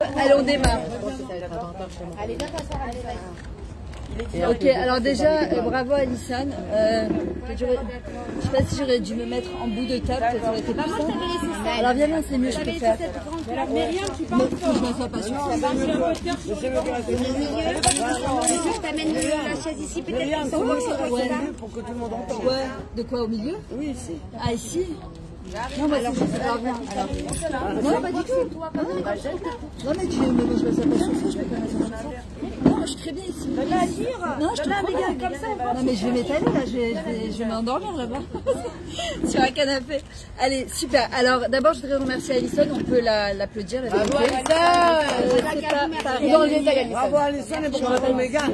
Allez, on démarre. Allez, viens t'asseoir à l'éveil. Ok, alors déjà, bravo Alison. Je sais pas si j'aurais dû me mettre en bout de table, peut-être ça aurait été plus simple. Alors viens, viens, c'est mieux, je préfère. Mais rien, tu parles Je m'assois pas sur ça. Je t'amène la chaise ici, peut-être qu'ils sont pour que tout le monde entende. Ouais, de quoi au milieu? Oui, ici. Ah, ici? Non, bah, alors viens. Non, pas du tout. Non, mais tu me mets, je m'assois pas sur ça, je peux pas m'asseoir sur ça. Non, je suis très bien ici. Non, je te promets. Comme ça, non, mais je vais m'étaler là, je vais m'endormir là-bas. Sur un canapé. Allez, super. Alors, d'abord, je voudrais remercier Alison, on peut l'applaudir. Bravo Alison et bravo Mégane.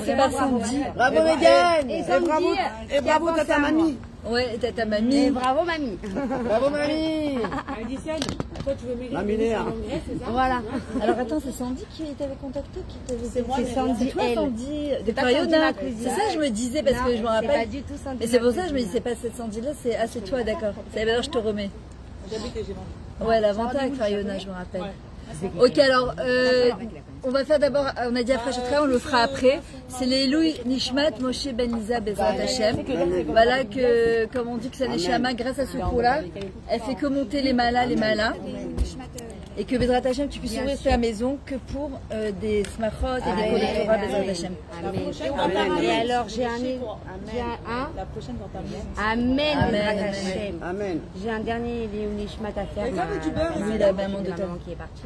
C'est pas Sandy. Bravo Mégane. Et bravo tata mamie. Ouais, tata mamie. Et bravo mamie. Bravo mamie. Alison, toi tu veux maigrir Mamie Léa. c'est ça? Voilà. Alors attends, c'est Sandy qui t'avait contacté, C'est Sandy, toi, elle. Sandy de C'est pas Crayona. Sandy, ma cousine. C'est ça, je me disais parce que je me Pas rappelle. du tout Sandy. Et c'est pour ça que je me dis c'est pas cette Sandy là, c'est toi, d'accord. C'est alors je te remets. Ouais, la vente à Crayona, je me rappelle. Ok, alors on va faire d'abord, on a dit après on le fera après. C'est les Louis Nishmat Moshe Ben Lisa Bezrat Hashem. Voilà que, comme on dit que c'est Neshama, grâce à ce cours-là, elle fait que monter les malas. Et que Bezrat Hashem, tu puisses ouvrir ta maison que pour des smachot et des collectorats Bezrat Hashem. Et alors j'ai un La prochaine dans ta maison. Amen. Amen. Amen. J'ai un dernier Léonie Schmat à faire. Oui, la maman de ta maman qui est partie.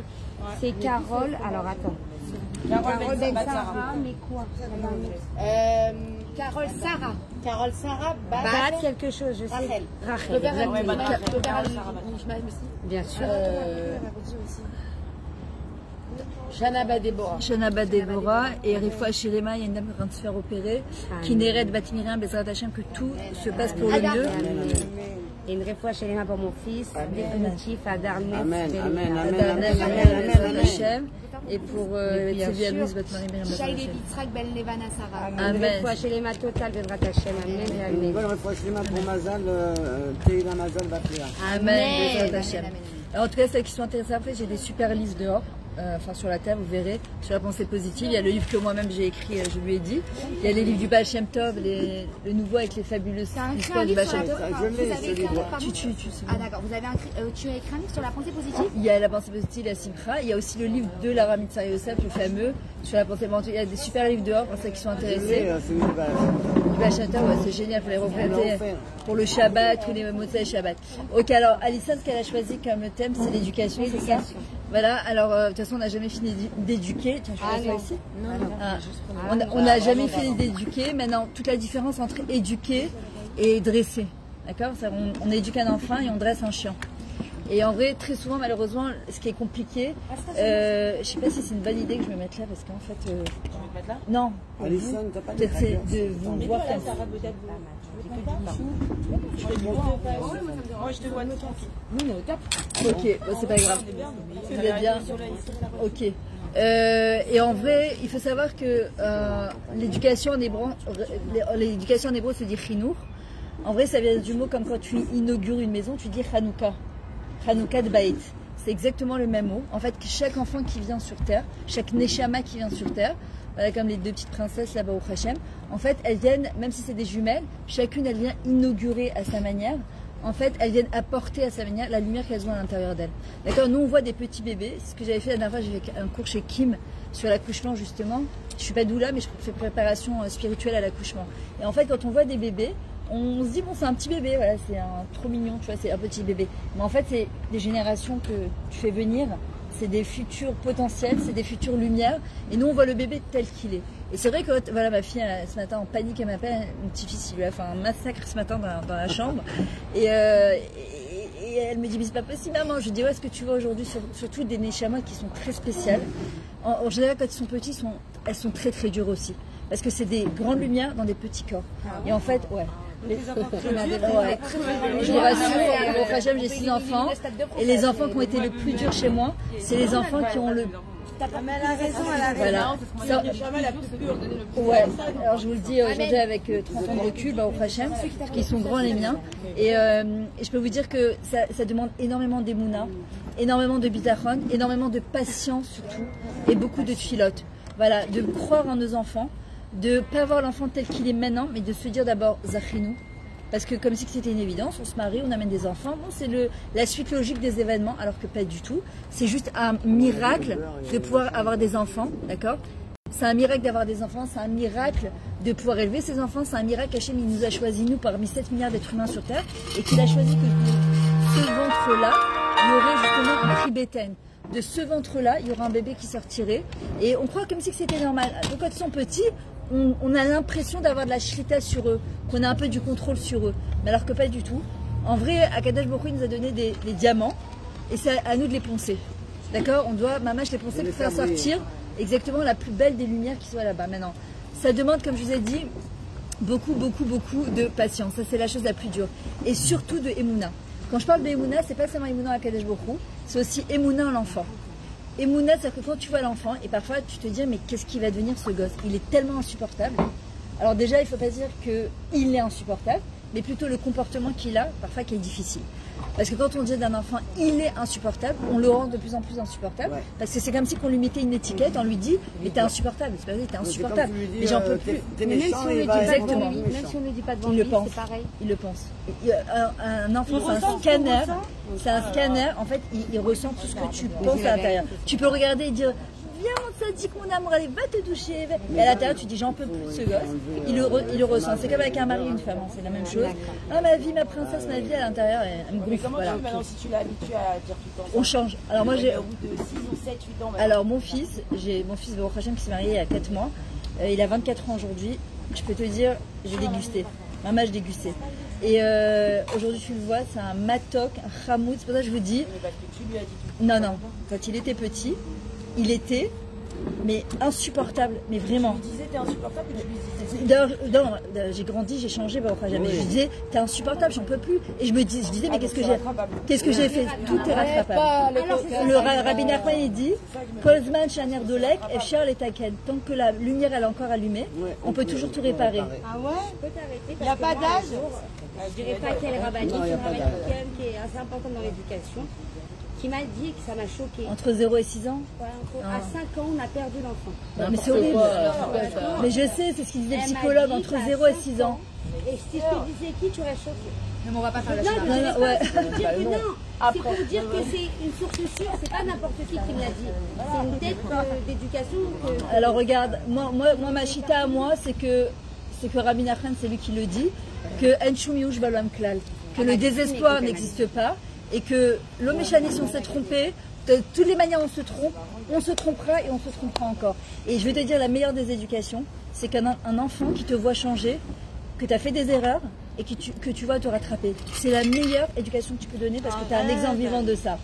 C'est Carole. Alors attends. Carole Ben Sarah, mais quoi? Carole Sarah. Carole Sarah, Bat quelque chose, je sais. Rachel. Bien sûr. Shanaba Déborah. Shanaba Deborah et Rifoua Shirema, il y a une dame qui est en train de se faire opérer, qui n'hérite Batimirim Bezrat Hashem, que tout se passe pour le mieux. Et une refoua chez les mains pour mon fils, définitif, à Darnef. Amen. Amen. Bezrat Hashem. Et pour Sylvia Louise Batmarim Bezrat Hashem. Une refoua chez les mains total, Bezrat Hashem. Amen. Une bonne réflexion pour Mazal, Teila Mazal Batria. Amen. Bezrat Hashem. Alors, en tout cas, celles qui sont intéressées après, j'ai des super livres dehors. Enfin sur la table, vous verrez, sur la pensée positive. Il y a le livre que moi-même j'ai écrit, je lui ai dit. Il y a les livres du Baal Shem Tov, le nouveau avec les fabuleuses histoires du Baal Shem Tov. Je l'ai, ce livre. Ah d'accord, tu as écrit un livre sur la pensée positive? Il y a la pensée positive, la Simcha. Il y a aussi le livre de la Mitzvah Yosef, le fameux, sur la pensée positive. Il y a des super livres dehors pour ceux qui sont intéressés. C'est une base. Du Baal Shem Tov, ouais, c'est génial pour les représenter pour le Shabbat ou les Motzei Shabbat. Ok, alors Alison, ce qu'elle a choisi comme thème, c'est l'éducation, c'est ça? Voilà, alors de toute façon on n'a jamais fini d'éduquer. Tiens, je vais ici. On n'a jamais fini d'éduquer. Maintenant, toute la différence entre éduquer et dresser. D'accord? On éduque un enfant et on dresse un chien. Et en vrai, très souvent, malheureusement, ce qui est compliqué, je sais pas si c'est une bonne idée que je me mette là, parce qu'en fait... Tu veux te mettre là? Non. Alison, t'as pas de Peut-être c'est de vous voir comme ça. Moi je te vois nous, on est au top. Ok, bah, c'est pas grave. C'est bien. Ok. Et en vrai, il faut savoir que l'éducation en hébreu, c'est dit chinour. En vrai, ça vient du mot comme quand tu inaugures une maison, tu dis Hanouka. Hanouka de Baït. C'est exactement le même mot. En fait, chaque enfant qui vient sur terre, chaque Neshama qui vient sur terre, voilà, comme les deux petites princesses là-bas au Hachem, en fait, elles viennent, même si c'est des jumelles, chacune elle vient inaugurer à sa manière. En fait, elles viennent apporter à sa manière la lumière qu'elles ont à l'intérieur d'elles. D'accord? Nous, on voit des petits bébés. Ce que j'avais fait la dernière fois, j'ai fait un cours chez Kim sur l'accouchement, justement. Je suis pas doula, mais je fais préparation spirituelle à l'accouchement. Et en fait, quand on voit des bébés, on se dit, bon, c'est un petit bébé, voilà, c'est trop mignon, tu vois, c'est un petit bébé. Mais en fait, c'est des générations que tu fais venir. C'est des futurs potentiels, c'est des futures lumières. Et nous, on voit le bébé tel qu'il est. Et c'est vrai que, voilà, ma fille, ce matin, en panique, elle m'appelle. Mon petit-fils, il lui a fait un massacre ce matin dans la chambre. Et elle me dit, mais c'est pas possible, maman. Je lui dis, ouais, ce que tu vois aujourd'hui, surtout des Neshamas qui sont très spéciales. En général, quand ils sont petits, elles sont très, très dures aussi. Parce que c'est des grandes lumières dans des petits corps. Et en fait, ouais. Je vous rassure, au Hachem, j'ai 6 enfants. Et les enfants qui ont été le plus durs chez moi, c'est les enfants qui ont le Mais elle a raison, elle a raison. Voilà. Ça, ouais, alors je vous le dis aujourd'hui avec 30 ans de recul, au Hachem, parce qu'ils sont grands les miens. Et je peux vous dire que ça demande énormément d'émouna, énormément de bitachon, énormément de patience surtout, et beaucoup de tfilote. Voilà, de croire en nos enfants, de ne pas voir l'enfant tel qu'il est maintenant, mais de se dire d'abord Zachinou. Parce que comme si c'était une évidence, on se marie, on amène des enfants, bon, c'est la suite logique des événements, alors que pas du tout. C'est juste un miracle de pouvoir avoir des enfants, d'accord? C'est un miracle d'avoir des enfants, c'est un miracle de pouvoir élever ses enfants, c'est un miracle qu'Hachem il nous a choisi, nous, parmi 7 milliards d'êtres humains sur Terre, et qu'il a choisi que de ce ventre-là, il y aurait justement un tribétaine. De ce ventre-là, il y aura un bébé qui sortirait, et on croit comme si c'était normal. Donc quand ils sont petits, on a l'impression d'avoir de la shrita sur eux, qu'on a un peu du contrôle sur eux, mais alors que pas du tout. En vrai, Akadosh Baruch Hu nous a donné des diamants, et c'est à nous de les poncer. D'accord? On doit, maman, je les poncer pour faire sortir exactement la plus belle des lumières qui soit là-bas. Maintenant, ça demande, comme je vous ai dit, beaucoup de patience. Ça, c'est la chose la plus dure. Et surtout de Emouna. Quand je parle de Emouna, c'est pas seulement Emouna à Akadosh Baruch Hu, c'est aussi Emouna en l'enfant. Emouna, c'est-à-dire que quand tu vois l'enfant, et parfois tu te dis, mais qu'est-ce qui va devenir ce gosse? Il est tellement insupportable. Alors déjà, il ne faut pas dire qu'il est insupportable, mais plutôt le comportement qu'il a, parfois qui est difficile. Parce que quand on dit d'un enfant, il est insupportable, on le rend de plus en plus insupportable. Ouais. Parce que c'est comme si on lui mettait une étiquette, on lui dit, mais t'es insupportable. C'est pas vrai, t'es insupportable. Mais j'en peux plus. Même si on ne le dit pas devant lui, c'est pareil. Il le pense. Un enfant, c'est un scanner. C'est un scanner. En fait, il ressent tout ce que tu penses à l'intérieur. Tu peux le regarder et dire, viens mon sadique, mon amour, allez, va te doucher. Et à l'intérieur, tu dis, j'en peux plus, ce gosse. Il le ressent. C'est comme avec un mari et une femme, c'est la même chose. Ah, ma vie, ma princesse, ma vie, à l'intérieur, elle me gonfle. Voilà. Maintenant, si tu l'as habitué à dire tout le temps, on change. Alors moi, j'ai. Au bout de 6 ou 7, 8 ans. Alors mon fils, Baruch Hashem, qui s'est marié il y a 4 mois. Il a 24 ans aujourd'hui. Je peux te dire, j'ai dégusté. Maman, j'ai dégusté. Et aujourd'hui, tu le vois, c'est un matok, un chamoud. C'est pour ça que je vous dis. Mais parce que tu lui as dit tout. Non. Quand il était petit, il était, mais insupportable, mais vraiment. Tu lui disais t'es insupportable et tu lui disais. D'ailleurs, j'ai grandi, j'ai changé, Baruch Hashem. Mais je disais, t'es insupportable, j'en peux plus. Et je disais, mais qu'est-ce que j'ai fait? Tout est rattrapable. Le Rabbi Nachman, il dit, Kozman Shaner Dolek, Efshar Letaken. Tant que la lumière elle est encore allumée, on peut toujours tout réparer. Ah ouais? Il n'y a pas d'âge? Je dirais pas quel rabbin, qui est assez important dans l'éducation, qui m'a dit que ça m'a choqué. Entre 0 et 6 ans? À 5 ans, on a perdu l'enfant. Non, mais c'est horrible. Mais je sais, c'est ce qu'il disait le psychologue, entre 0 et 6 ans. Et si je te disais qui, tu aurais choqué. Non, mais on va pas faire la chose. Non, ouais. C'est pour dire que c'est une source sûre, c'est pas n'importe qui me l'a dit. C'est une tête d'éducation. Alors regarde, moi ma chita à moi, c'est que Rabbi Nachman, c'est lui qui le dit, que Enshum Yush Balam Klal, que le désespoir n'existe pas, et que l'homme échané, si on s'est trompé, de toutes les manières on se trompera et on se trompera encore. Et je vais te dire, la meilleure des éducations, c'est qu'un enfant qui te voit changer, que tu as fait des erreurs et que tu vas te rattraper. C'est la meilleure éducation que tu peux donner parce que tu as un exemple vivant de ça.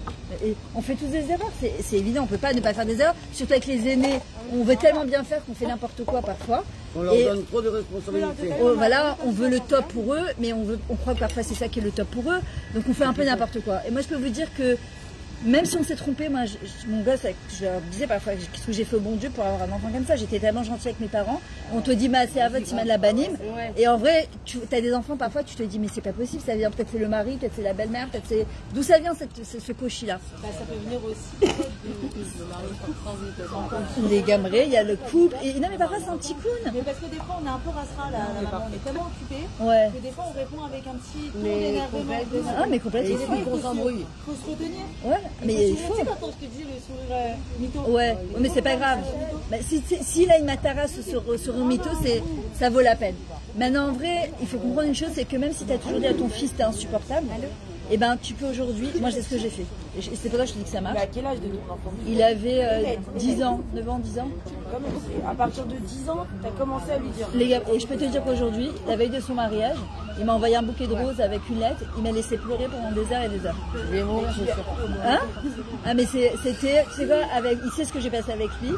Et on fait tous des erreurs, c'est évident, on ne peut pas ne pas faire des erreurs, surtout avec les aînés, on veut tellement bien faire qu'on fait n'importe quoi parfois. On leur donne trop de responsabilités. Voilà, on veut le top pour eux, mais on croit que parfois c'est ça qui est le top pour eux, donc on fait un peu n'importe quoi. Et moi je peux vous dire que même si on s'est trompé, moi, mon gosse, je leur disais parfois qu'est-ce que j'ai fait au bon Dieu pour avoir un enfant comme ça. J'étais tellement gentille avec mes parents. On te dit, c'est Avot, c'est la banim. Et en vrai, tu as des enfants, parfois, tu te dis, mais c'est pas possible, ça vient, peut-être c'est le mari, peut-être c'est la belle-mère, peut-être c'est. D'où ça vient ce cochis-là? Ça peut venir aussi les gamrés, il y a le couple. Et non, mais parfois, c'est un petit coon. Mais parce que des fois, on est un peu rasera, la maman, on est tellement occupé que des fois, on répond avec un petit ton d'énervement. Ah, mais complètement. Il faut se retenir. Ouais. Mais il faut. Tu sais quand je te dis le sourire mytho. Ouais, mais c'est pas grave. Bah, s'il a une matarasse sur un mytho, ça vaut la peine. Maintenant, en vrai, il faut comprendre une chose, c'est que même si tu as toujours dit à ton fils t'es insupportable, et ben tu peux aujourd'hui, moi c'est ce que j'ai fait. Et c'est pour ça que je te dis que ça marche. Mais à quel âge de ton enfant? Il avait 10 ans, 9 ans, 10 ans. À partir de 10 ans, tu as commencé à lui dire. Les gars, et je peux te dire qu'aujourd'hui, la veille de son mariage, il m'a envoyé un bouquet de roses avec une lettre, il m'a laissé pleurer pendant des heures et des heures. Je vais mourir, je suis sûr. Hein? Ah mais c'était, tu sais quoi, il sait ce que j'ai passé avec lui,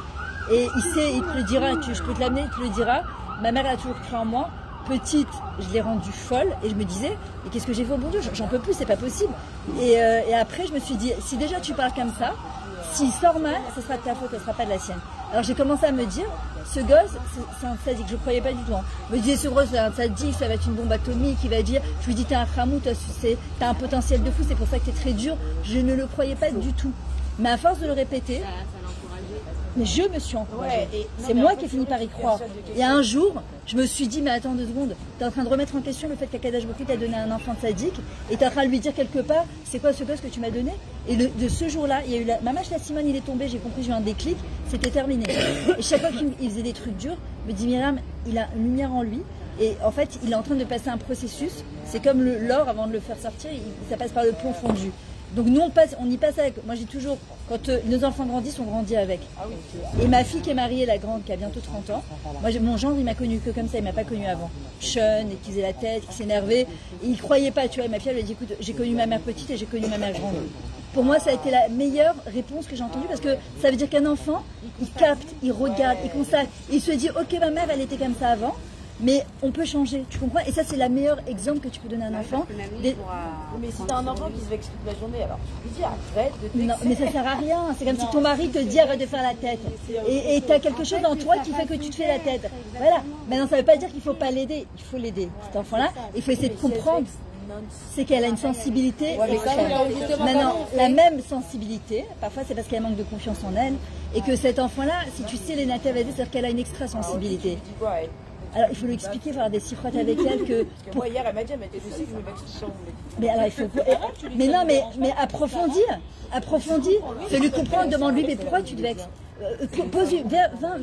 et il te le dira, je peux te l'amener, il te le dira. Ma mère a toujours cru en moi, petite, je l'ai rendue folle et je me disais, mais qu'est-ce que j'ai fait au bon Dieu, j'en peux plus, c'est pas possible. Et après, je me suis dit, si déjà tu parles comme ça, s'il sort mal, ce sera de ta faute, ce sera pas de la sienne. Alors j'ai commencé à me dire, ce gosse, c'est un sadique, je ne croyais pas du tout. Je me disais, ce gosse, c'est un sadique, ça va être une bombe atomique, il va dire, je lui dis, t'es un framou, t'as un potentiel de fou, c'est pour ça que t'es très dur. Je ne le croyais pas du tout. Mais à force de le répéter, mais je me suis encouragée. C'est moi qui ai fini par y croire. Et un jour, je me suis dit, mais attends 2 secondes, tu es en train de remettre en question le fait qu'Akadash Baruch Hu t'a donné un enfant sadique et tu es en train de lui dire quelque part, c'est quoi ce gosse que tu m'as donné? Et de ce jour-là, il y a eu Mamash la Simone, il est tombé, j'ai compris, j'ai eu un déclic, c'était terminé. Et chaque fois qu'il faisait des trucs durs, me dit Myriam, il a une lumière en lui. Et en fait, il est en train de passer un processus. C'est comme l'or, avant de le faire sortir, ça passe par le plomb fondu. Donc nous, on y passe avec. Moi, je dis toujours, quand nos enfants grandissent, on grandit avec. Et ma fille qui est mariée, la grande, qui a bientôt 30 ans, moi, mon gendre, il m'a connu que comme ça, il m'a pas connu avant. Jeune, et qui faisait la tête, qui s'énervait. Et il croyait pas, tu vois. Et ma fille, elle lui a dit, écoute, j'ai connu ma mère petite et j'ai connu ma mère grande. Pour moi, ça a été la meilleure réponse que j'ai entendue parce que ça veut dire qu'un enfant, il capte, il regarde, il constate, il se dit, ok, ma mère, elle était comme ça avant. Mais on peut changer, tu comprends? Et ça, c'est le meilleur exemple que tu peux donner à un enfant. Mais si t'as un enfant qui se vexe toute la journée, alors tu lui dis arrête de te vexer. Non, mais ça sert à rien. C'est comme si ton mari te dit arrête de faire la tête. Et tu as quelque chose en toi qui fait que tu te fais la tête. Voilà. Maintenant, ça ne veut pas dire qu'il ne faut pas l'aider. Il faut l'aider, cet enfant-là. Il faut essayer de comprendre. C'est qu'elle a une sensibilité extrême. Maintenant, la même sensibilité, parfois c'est parce qu'elle manque de confiance en elle. Et que cet enfant-là, si tu sais les natavs, c'est-à-dire qu'elle a une extra sensibilité. Alors il faut lui expliquer, il faut avoir des sirotes avec elle que. Moi hier elle m'a dit, je sais que je me vexe tout le temps. Mais alors il faut. Mais non, mais approfondir, fais-lui comprendre, demande-lui, mais pourquoi tu te vexes?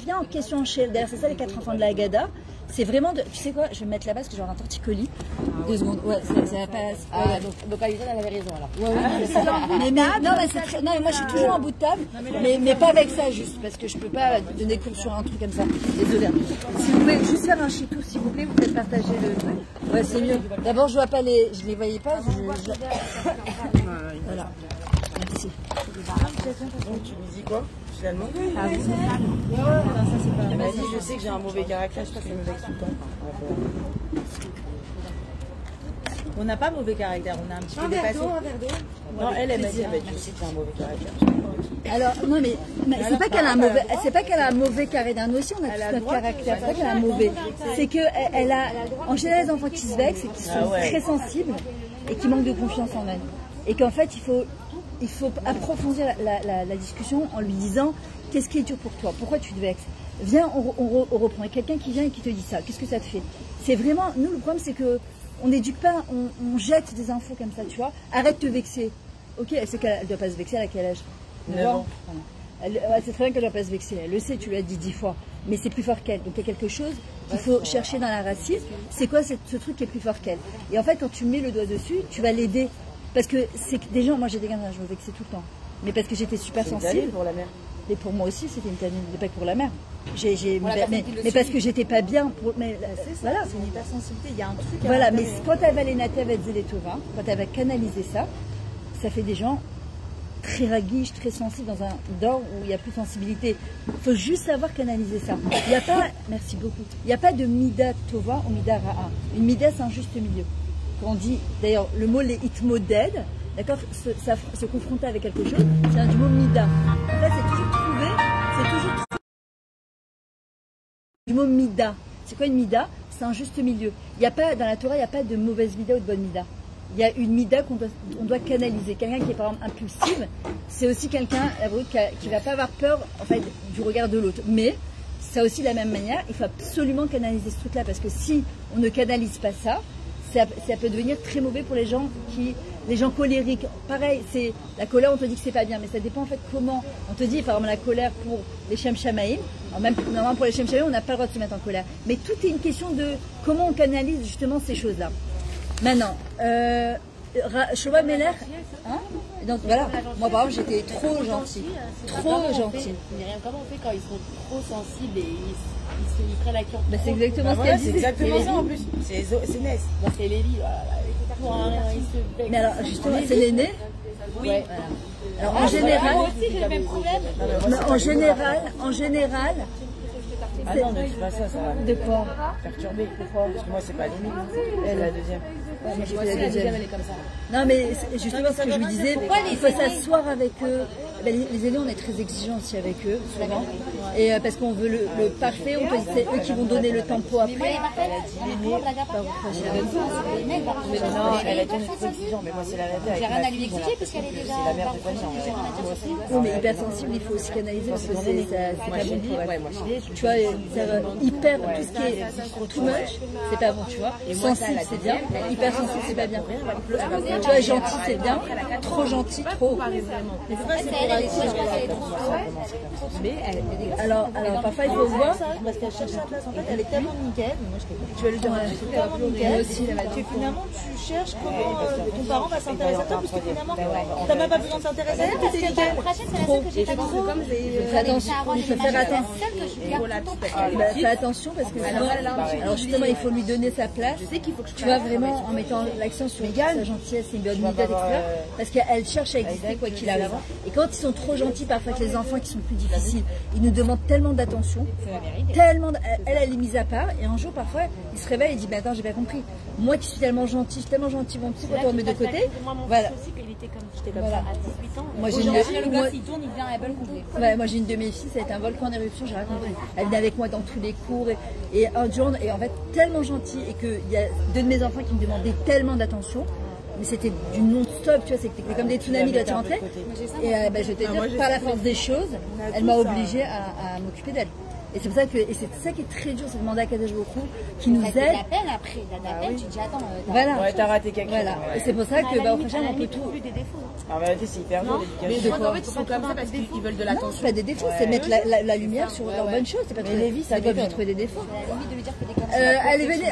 Viens en question chez elle. D'ailleurs, c'est ça les 4 enfants de la Haggadah. C'est vraiment de. Tu sais quoi? Je vais me mettre là-bas parce que j'ai un torticolis. 2 secondes. Ouais, ça passe. Donc Alisa, elle avait raison alors. Ouais, non, mais moi je suis toujours en bout de table, mais pas avec ça juste, parce que je peux pas donner cours sur un truc comme ça. Désolée. Si vous pouvez juste faire un chitou, s'il vous plaît, vous pouvez partager le truc. Ouais, c'est mieux. D'abord, je les voyais pas. Voilà. Merci. Donc tu lui dis quoi? Finalement elle m'a dit, je sais que j'ai un mauvais caractère, je pense que je me vexe tout le temps. On n'a pas mauvais caractère, on a un petit peu dépassé. Non, elle m'a dit, je sais que j'ai un mauvais caractère. Alors, non, mais c'est pas qu'elle a un mauvais caractère. Nous aussi, on a tous notre caractère. C'est pas qu'elle a un mauvais. C'est qu'elle a, en général, les enfants qui se vexent et qui sont très sensibles et qui manquent de confiance en elles. Et qu'en fait, il faut approfondir la discussion en lui disant qu'est-ce qui est dur pour toi, pourquoi tu te vexes. Viens, on reprend. Et quelqu'un qui vient et qui te dit ça, qu'est-ce que ça te fait? C'est vraiment, nous, le problème, c'est que on n'éduque pas, on jette des infos comme ça, tu vois. Arrête de te vexer. Ok, elle sait qu'elle ne doit pas se vexer, à quel âge? 9 ans. C'est très bien qu'elle ne doit pas se vexer, elle le sait, tu lui as dit 10 fois. Mais c'est plus fort qu'elle. Donc il y a quelque chose qu'il faut chercher dans la racine. C'est quoi ce truc qui est plus fort qu'elle? Et en fait, quand tu mets le doigt dessus, tu vas l'aider. Parce que c'est que des gens, moi j'étais quelqu'un, je me vexais tout le temps. Mais parce que j'étais super sensible. Pour la mère. Et pour moi aussi, c'était une tannine, pas que pour la mère. Mais parce que j'étais pas bien. Voilà. C'est une hypersensibilité, il y a un truc. Voilà, mais quand elle va les nater avec Zélétova, quand elle va canaliser ça, ça fait des gens très raguiches, très sensibles dans un d'or où il n'y a plus de sensibilité. Il faut juste savoir canaliser ça. Il n'y a pas, merci beaucoup, il n'y a pas de mida tova ou mida ra'a. Une mida, c'est un juste milieu. Quand on dit, d'ailleurs, le mot les itmoded, d'accord, se confronter avec quelque chose, c'est du mot mida. En fait, c'est toujours trouvé, du mot mida. C'est quoi une mida? C'est un juste milieu. Il y a pas, dans la Torah, il n'y a pas de mauvaise mida ou de bonne mida. Il y a une mida qu'on doit canaliser. Quelqu'un qui est par exemple impulsive, c'est aussi quelqu'un qui ne va pas avoir peur en fait, du regard de l'autre. Mais ça aussi de la même manière, il faut absolument canaliser ce truc-là parce que si on ne canalise pas ça, ça peut devenir très mauvais pour les gens colériques. Pareil, c'est la colère, on te dit que c'est pas bien, mais ça dépend en fait comment. On te dit par exemple la colère pour les Shem Shamaïm, même normalement pour les Shem Shamaïm, on n'a pas le droit de se mettre en colère. Mais tout est une question de comment on canalise justement ces choses-là. Maintenant, Shlomo Meler, hein? Donc voilà, moi par exemple j'étais trop gentille, trop gentille. Comment on fait quand ils sont trop sensibles et ils prennent la cure? C'est exactement ce qu'elle dit. C'est exactement ça en plus. C'est Ness. C'est Lévi, mais alors justement, c'est l'aîné. Oui. Alors en général, moi aussi j'ai le même problème. En général, Ah non, ne dis pas ça, ça va. De quoi? Perturber. Parce que moi, c'est pas limite. Elle est la deuxième. Ouais, moi, j'ai fait la deuxième. Elle est comme ça. Non, mais justement, ce que je lui disais, il faut s'asseoir avec eux. Ben, les aînés, on est très exigeants aussi avec eux, souvent. Et parce qu'on veut le parfait, on peut dire c'est eux qui vont donner le tempo après. Elle a dit l'aîné. Elle a dit on est trop exigeants, mais moi, c'est la vérité. J'ai rien à lui expliquer puisqu'elle est déjà. C'est la mère de famille. Oui, mais hypersensible, il faut aussi canaliser parce que c'est pas bon pour elle. Tu vois, hyper, tout ce qui est too much, c'est pas bon, tu vois. Sensible, c'est bien. Hypersensible, c'est pas bien. Tu vois, gentil, c'est bien. Trop gentil, trop. Alors, parfois, il faut voir. Parce qu'elle cherche sa place. En fait, elle est tellement nickel. Tu vas lui dire, elle est tellement nickel. Que finalement, tu cherches comment ton parent va s'intéresser à toi. Parce que finalement, t'as même pas besoin de s'intéresser à toi. T'es nickel. Trop. Attention, il faut faire attention. Fais attention parce que alors justement, il faut lui donner sa place. Tu vois, vraiment, en mettant l'accent sur sa gentillesse et une bonne unité, etc. Parce qu'elle cherche à exister quoi qu'il arrive. Et quand ils sont trop gentils, parfois avec les enfants qui sont plus difficiles, ils nous demandent tellement d'attention, tellement. Elle est mise à part. Et un jour, parfois, il se réveille et dit, mais attends, j'ai pas compris. Moi qui suis tellement gentil, mon petit poteau met de côté. Voilà. Voilà. Moi j'ai une de mes filles, ça a été un volcan en éruption, j'ai raconté. Elle venait avec moi dans tous les cours et un jour, et en fait tellement gentille, et qu'il y a deux de mes enfants qui me demandaient tellement d'attention. Mais c'était du non-stop, tu vois, c'était comme des tsunamis quand tu rentrais. Et je vais te dire, par la force des choses, elle m'a obligée à m'occuper d'elle. Et c'est pour ça que, et c'est ça qui est très dur, c'est demander à Kadesh Bokhu qui nous aide. La peine après, tu dis attends. Voilà. Ouais, t'as raté quelque chose. Voilà. Et c'est pour ça que, au prochain, on peut tout. En vérité, c'est hyper dur l'éducation. Mais en fait, ils sont comme ça parce qu'ils veulent de l'attention. Non, c'est pas des défauts, c'est mettre la lumière sur leurs bonnes choses. C'est pas les vies, ça va pas trouver des défauts. Allez, venez.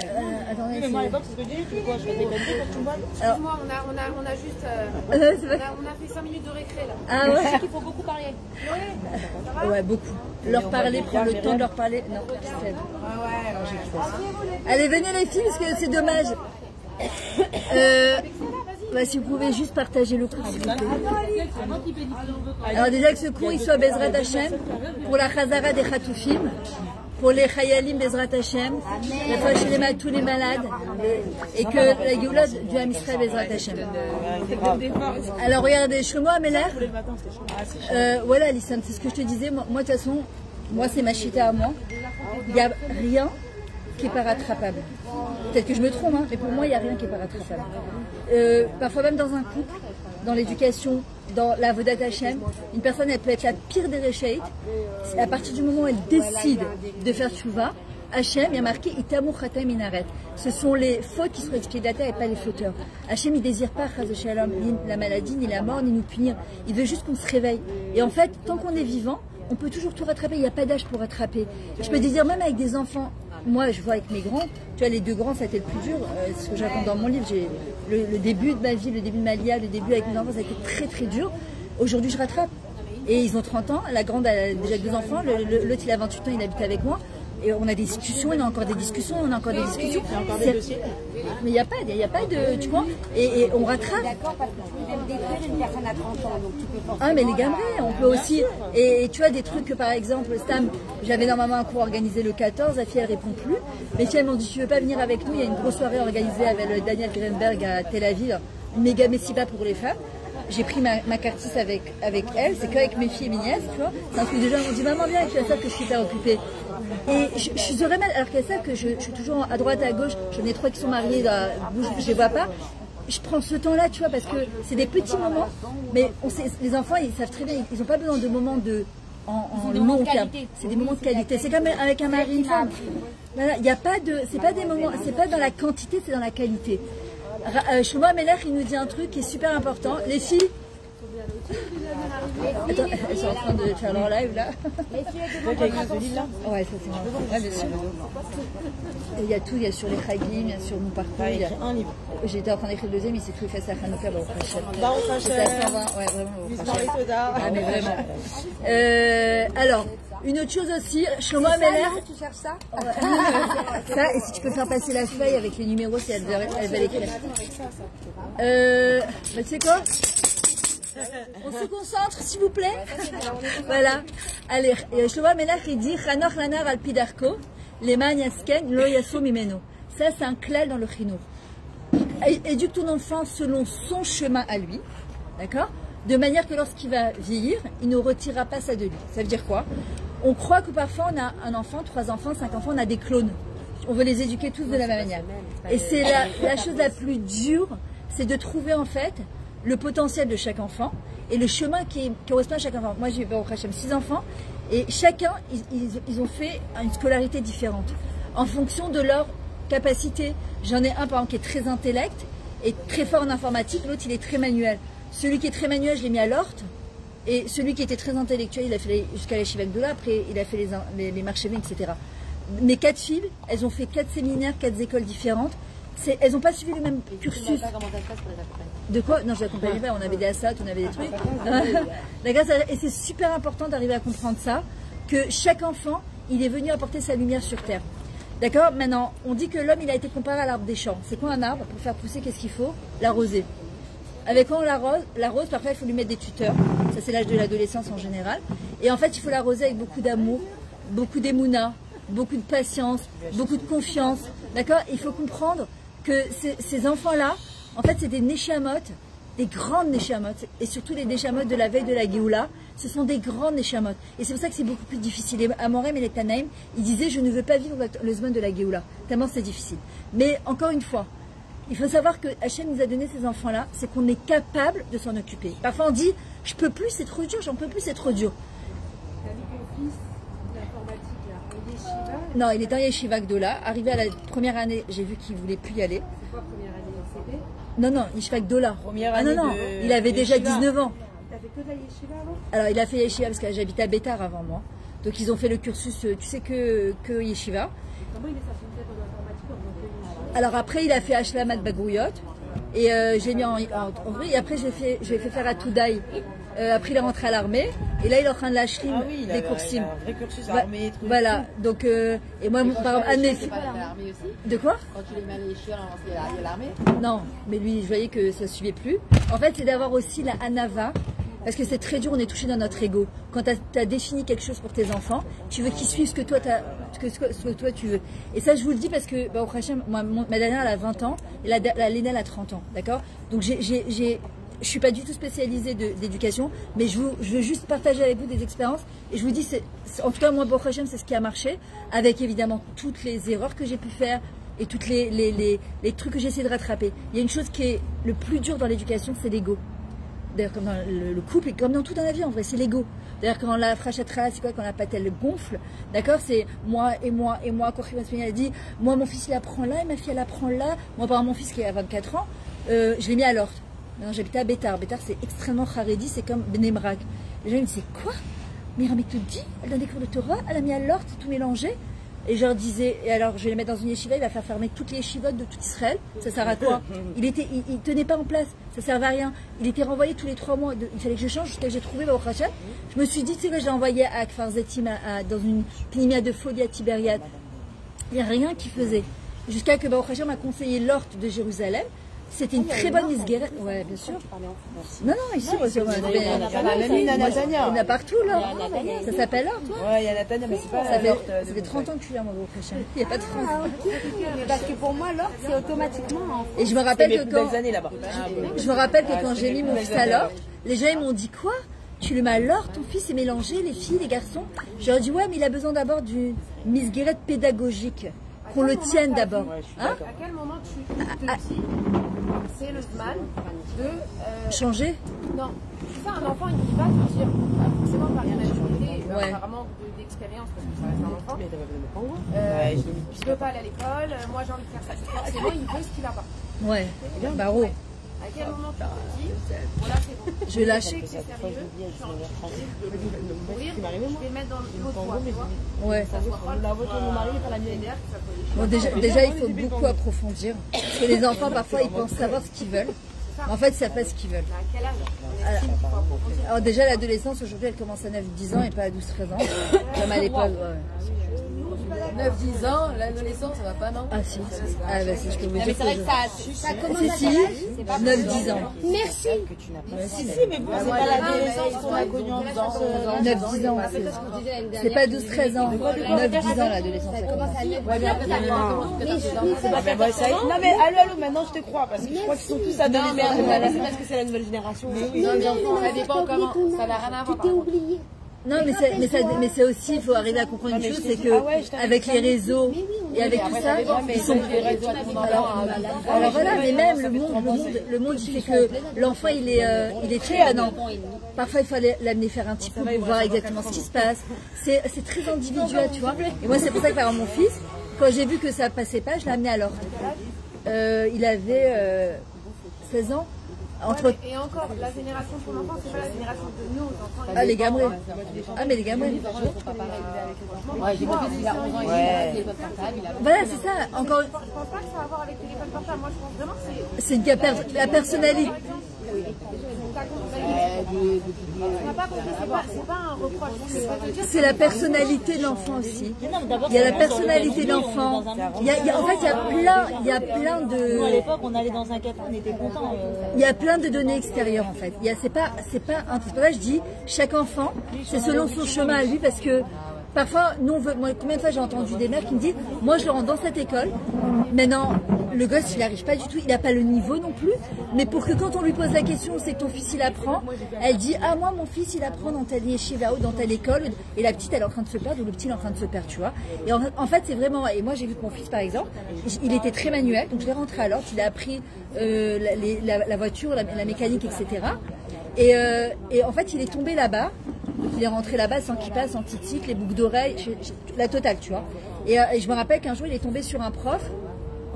Attendez. Mais moi, à l'époque, c'est ce que j'ai dit, quoi. Je fais des bêtises quand tu me vois. Excuse-moi, on a juste. On a fait 5 minutes de récré là. Ah ouais. Je sais qu'il faut beaucoup parler. Ouais, beaucoup. Leur parler, prendre le temps de leur parler. Non, allez, venez les filles, parce que c'est dommage. Si vous pouvez juste partager le cours, s'il vous plaît. Alors déjà que ce cours, il soit Bezrat Hashem, pour la Chazara des Khatoufim, pour les Chayalim Bezrat Hashem, la fois chez tous les malades, et que la Géoula du Ham Israël Bezrat Hashem. Alors regardez, Shlomo Ameler, voilà Lissan, c'est ce que je te disais, moi de toute façon, moi c'est ma chita à moi, il n'y a rien qui n'est pas rattrapable. Peut-être que je me trompe, mais pour moi il n'y a rien qui n'est pas rattrapable. Parfois même dans un couple, dans l'éducation, dans la Vodat Hashem, une personne elle peut être la pire des réchaïtes. À partir du moment où elle décide de faire tchouva, Hachem, il y a marqué Itamu Khatam Inaret. Ce sont les fautes qui sont expiées de la terre et pas les fauteurs. Hachem, il ne désire pas ni la maladie, ni la mort, ni nous punir. Il veut juste qu'on se réveille. Et en fait, tant qu'on est vivant, on peut toujours tout rattraper. Il n'y a pas d'âge pour rattraper. Je peux te dire, même avec des enfants, moi je vois avec mes grands, tu vois, les deux grands, ça a été le plus dur. Ce que je raconte dans mon livre, j'ai le début de ma vie, le début de ma lia, le début avec mes enfants, ça a été très très dur. Aujourd'hui, je rattrape. Et ils ont 30 ans. La grande a déjà 2 enfants. L'autre, il a 28 ans, il habite avec moi. Et on a des discussions, il y a encore des discussions, on a encore des discussions. Il y a encore des dossiers. Mais il n'y a pas de, tu vois, et on rattrape. D'accord, parce qu'on peut même détruire une personne à 30 ans, donc tu peux penser. Ah, mais les gamins, on peut aussi, et tu vois, des trucs que par exemple, Stam, j'avais normalement un cours organisé le 14, la fille elle répond plus. Mes filles elles m'ont dit, tu veux pas venir avec nous, il y a une grosse soirée organisée avec le Daniel Grenberg à Tel Aviv, une méga messiba pour les femmes. J'ai pris ma cartisse avec elle, c'est qu'avec mes filles et mes nièces, tu vois. C'est un truc de gens qui m'ont dit, maman viens, et puis elles savent que je suis hyper occupée. Et je serais mal, alors qu'elles savent que je suis toujours à droite, à gauche, j'en ai 3 qui sont mariés, je les vois pas. Je prends ce temps-là, tu vois, parce que c'est des petits moments, mais les enfants, ils savent très bien, ils n'ont pas besoin de moments en long terme. C'est des moments de qualité. C'est comme avec un mari, une femme. Voilà, il n'y a pas de, c'est pas des moments, c'est pas dans la quantité, c'est dans la qualité. Shlomo Ameler, il nous dit un truc qui est super important. Les filles, attends, elles sont en train de faire leur live là. Les filles, elles demandent votre attention. Ouais, ça c'est bon. Ouais, bien sûr. Il y a tout, il y a sur les Chagim, il y a sur mon parcours. Il y a un livre. J'étais en train d'écrire le deuxième, il s'est tout fait ça à Hanouka, Baruch Hashem. Ouais, vraiment. Ah, mais vraiment. Alors, une autre chose aussi, Shlomo Ameler. Tu cherches ça? Ça, et si tu peux faire passer la feuille avec les numéros, si elle va l'écrire. Tu sais quoi? On se concentre, s'il vous plaît. Voilà. Allez, Shlomo Melach, il dit Chanoch lanar al pidarko, leman yasken lo yasu mimeno. Ça, c'est un clal dans le chinour. Éduque ton enfant selon son chemin à lui, d'accord? De manière que lorsqu'il va vieillir, il ne retirera pas ça de lui. Ça veut dire quoi? On croit que parfois on a un enfant, 3 enfants, 5 enfants, on a des clones. On veut les éduquer tous de la même manière. Et c'est la chose la plus dure, c'est de trouver en fait le potentiel de chaque enfant et le chemin qui correspond à chaque enfant. Moi j'ai au Hachem 6 enfants et chacun, ils ont fait une scolarité différente en fonction de leur capacité. J'en ai un par exemple qui est très intellect et très fort en informatique, l'autre il est très manuel. Celui qui est très manuel, je l'ai mis à l'orte. Et celui qui était très intellectuel, il a fait jusqu'à l'Yeshiva Gdoula, après il a fait les marchés, etc. Mes 4 filles, elles ont fait 4 séminaires, 4 écoles différentes. Elles n'ont pas suivi le même cursus. De quoi? Non, je l'accompagnais pas, on avait des assats, on avait des trucs. Et c'est super important d'arriver à comprendre ça, que chaque enfant, il est venu apporter sa lumière sur Terre. D'accord? Maintenant, on dit que l'homme, il a été comparé à l'arbre des champs. C'est quoi un arbre? Pour faire pousser, qu'est-ce qu'il faut? L'arroser. Avec quoi on l'arrose, parfois il faut lui mettre des tuteurs. Ça c'est l'âge de l'adolescence en général. Et en fait il faut l'arroser avec beaucoup d'amour, beaucoup d'émouna, beaucoup de patience, beaucoup de confiance. D'accord? Il faut comprendre que ces enfants-là, en fait c'est des neshamot, des grandes neshamot. Et surtout les neshamot de la veille de la Géoula, ce sont des grandes neshamot. Et c'est pour ça que c'est beaucoup plus difficile. Et Amorem et les Tanaïm, ils disaient je ne veux pas vivre le zman de la Géoula. Tellement c'est difficile. Mais encore une fois, il faut savoir que Hachem nous a donné ces enfants-là, c'est qu'on est capable de s'en occuper. Parfois on dit, je peux plus, c'est trop dur, j'en peux plus, c'est trop dur. T'as dit que le fils d'informatique, il est Yeshiva? Non, il est en Yeshiva Gdoula. Arrivé à la première année, j'ai vu qu'il voulait plus y aller. C'est quoi première année CP? Non, non, Yeshiva Gdoula. Première année non, il avait déjà 19 ans. T'as fait que de la Yeshiva avant? Alors il a fait Yeshiva parce que j'habitais à Bétar avant moi. Donc ils ont fait le cursus, tu sais que Yeshiva. Comment il est sorti de l'informatique en tant que Yeshiva? Alors après il a fait Hashlamat Bagouyot. Et j'ai mis en vrai. Et après j'ai fait faire à Toudaï. Après il est rentré à l'armée. Et là il est en train de lâcher des coursim. Un vrai cursus armé, truc. Voilà. Donc et moi par exemple, de quoi? Quand il est mal léché, il y a l'armée. Non, mais lui je voyais que ça ne suivait plus. En fait c'est d'avoir aussi la Hanava. Parce que c'est très dur, on est touché dans notre ego. Quand tu as défini quelque chose pour tes enfants, tu veux qu'ils suivent ce que toi, tu veux. Et ça, je vous le dis parce que, au Hachem, ma dernière, elle a 20 ans, et l'aînée, elle a 30 ans. D'accord? Donc, je suis pas du tout spécialisée d'éducation, mais je veux juste partager avec vous des expériences. Et je vous dis, en tout cas, moi, au Hachem, c'est ce qui a marché, avec évidemment toutes les erreurs que j'ai pu faire et toutes les trucs que j'ai essayé de rattraper. Il y a une chose qui est le plus dur dans l'éducation, c'est l'ego. D'ailleurs, comme dans le couple et comme dans tout dans la vie, en vrai, c'est l'ego. D'ailleurs, quand la frachatra, c'est quoi? Quand la patelle gonfle, d'accord? C'est moi et moi et moi. Quand elle dit, moi, mon fils, il apprend là et ma fille, elle apprend là. Moi, par exemple, mon fils qui a 24 ans, je l'ai mis à l'ordre. J'habitais à Bétar. Bétar, c'est extrêmement haredi, c'est comme Bnei-Brak. Les gens me disaient, quoi? Myriam te dit, elle donne des cours de Torah, elle a mis à l'ordre, c'est tout mélangé. Et je leur disais, et alors je vais les mettre dans une yeshiva, il va faire fermer toutes les yeshivotes de tout Israël. Ça sert à quoi? Il tenait pas en place, ça servait à rien. Il était renvoyé tous les 3 mois. Il fallait que je change jusqu'à ce que j'ai trouvé au Hachem. Je me suis dit, tu sais que j'ai envoyé à Kfar Zetim dans une pnimia de folie à Tibériade. Il n'y a rien qui faisait. Jusqu'à que Baruch Hashem m'a conseillé l'orte de Jérusalem. C'était une très bonne misguerette. Ouais, bien sûr. Non, ici, il y en a partout, là. Ça s'appelle l'orte, toi? Ouais, il y a Nathalie, mais c'est pas ça fait 30 ans que je suis là, moi, au Hachem. Il n'y a pas de France. Parce que pour moi, l'orte, c'est automatiquement. Et je me rappelle que quand. années là-bas. Je me rappelle que quand j'ai mis mon fils à l'orte, les gens ils m'ont dit quoi? Tu le mets à l'orte, ton fils est mélangé, les filles, les garçons? Je leur ai dit ouais, mais il a besoin d'abord d'une misguerette pédagogique. Qu'on le tienne d'abord. Hein? À quel moment tu te dis c'est le man de changer? Non, c'est ça, un enfant il va te dire forcément par la maturité, par manque d'expérience parce que ça reste un enfant. Je veux pas aller à l'école, moi j'ai envie de faire ça. Forcément il veut ce qu'il a pas. Ouais, barreau. À quel moment tu te dis voilà c'est bon. Je vais lâcher. C'est sérieux, je suis en train de mourir, je vais mettre dans l'autre voie, tu vois. Ouais. La voiture de mon mari est pas la mienne. Bon, déjà, il faut beaucoup approfondir. Parce que les enfants, parfois, ils pensent savoir ce qu'ils veulent. Mais en fait, ils ne savent pas ce qu'ils veulent. À quel âge? Alors déjà, l'adolescence, aujourd'hui, elle commence à 9-10 ans et pas à 12-13 ans. Comme à l'époque. 9-10 ans, l'adolescence, ça va pas, non? Ah si, ah bah si, je peux vous dire C'est vrai que ça commence à si, 9-10 ans. Merci. Si, mais bon, c'est pas l'adolescence qu'on a connue en faisant 9-10 ans, c'est pas 12-13 ans, 9-10 ans l'adolescence. Ça commence à 9 Ouais, mais après, t'as Non mais allô, maintenant je te crois, parce que je crois qu'ils sont tous adolescents. c'est parce que c'est la nouvelle génération. ça dépend comment, ça n'a rien à voir. Tu t'es oublié. Non, mais c'est aussi, il faut arriver à comprendre une chose, c'est que avec les réseaux et avec tout ça, ils sont. Alors voilà, mais même le monde, il fait que l'enfant, il est très banal. Parfois, il faut l'amener faire un petit coup pour voir exactement ce qui se passe. C'est très individuel, tu vois. Et moi, c'est pour ça que par exemple, mon fils, quand j'ai vu que ça passait pas, je l'ai amené à l'ordre. Il avait 16 ans. Entre... Et encore, la génération de ton enfant, c'est pas la génération de nos enfants. Ah, les gamins. Ah, mais les gamins. Ouais, j'ai mon fils, il a 11 ans, il a téléphone portable, il a... Voilà, c'est ça. Encore... Je pense pas que ça a à voir avec le téléphone portable. Moi, je pense vraiment que c'est une la personnalité. c'est pas un reproche. C'est la personnalité de l'enfant aussi. Il y a la personnalité de l'enfant. En fait, il y a plein de... Nous, à l'époque, on allait dans un café, on était contents. Il y a plein de données extérieures en fait. C'est pas pour ça que je dis, chaque enfant, c'est selon son chemin à lui, parce que parfois, nous on veut, moi, combien de fois j'ai entendu des mères qui me disent, moi je le rends dans cette école, maintenant le gosse il n'arrive pas du tout, il n'a pas le niveau non plus, mais pour que quand on lui pose la question, c'est que ton fils il apprend, elle dit, ah moi mon fils il apprend dans telle yeshiva ou dans telle école, et la petite elle est en train de se perdre, ou le petit il est en train de se perdre, tu vois. Et en fait c'est vraiment, et moi j'ai vu que mon fils par exemple, il était très manuel, donc je l'ai rentré à l'ordre, il a appris la voiture, la mécanique, etc. Et en fait il est tombé là-bas. Donc il est rentré là-bas sans kippa, sans titique, les boucles d'oreilles, la totale, tu vois. Et je me rappelle qu'un jour, il est tombé sur un prof,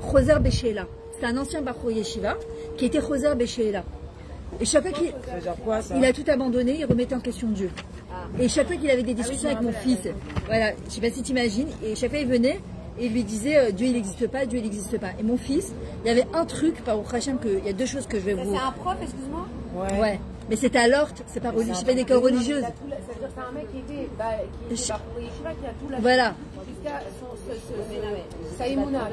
Choser Béchéla. C'est un ancien Bachor Yeshiva qui était Choser Béchéla. Et chaque fois qu'il a tout abandonné, il remettait en question Dieu. Et chaque fois qu'il avait des discussions avec mon fils, voilà, je sais pas si tu imagines, et chaque fois il venait et il lui disait Dieu il n'existe pas, Dieu il n'existe pas. Et mon fils, il y avait un truc, par Hachem, il y a deux choses que je vais vous... C'est un prof, excuse-moi. Ouais. Mais c'était à l'Orte, c'est pas religieux, c'est pas une école religieuse. C'est-à-dire c'est un mec qui était par Yeshiva, qui a tout la voilà. Jusqu'à sa émouna.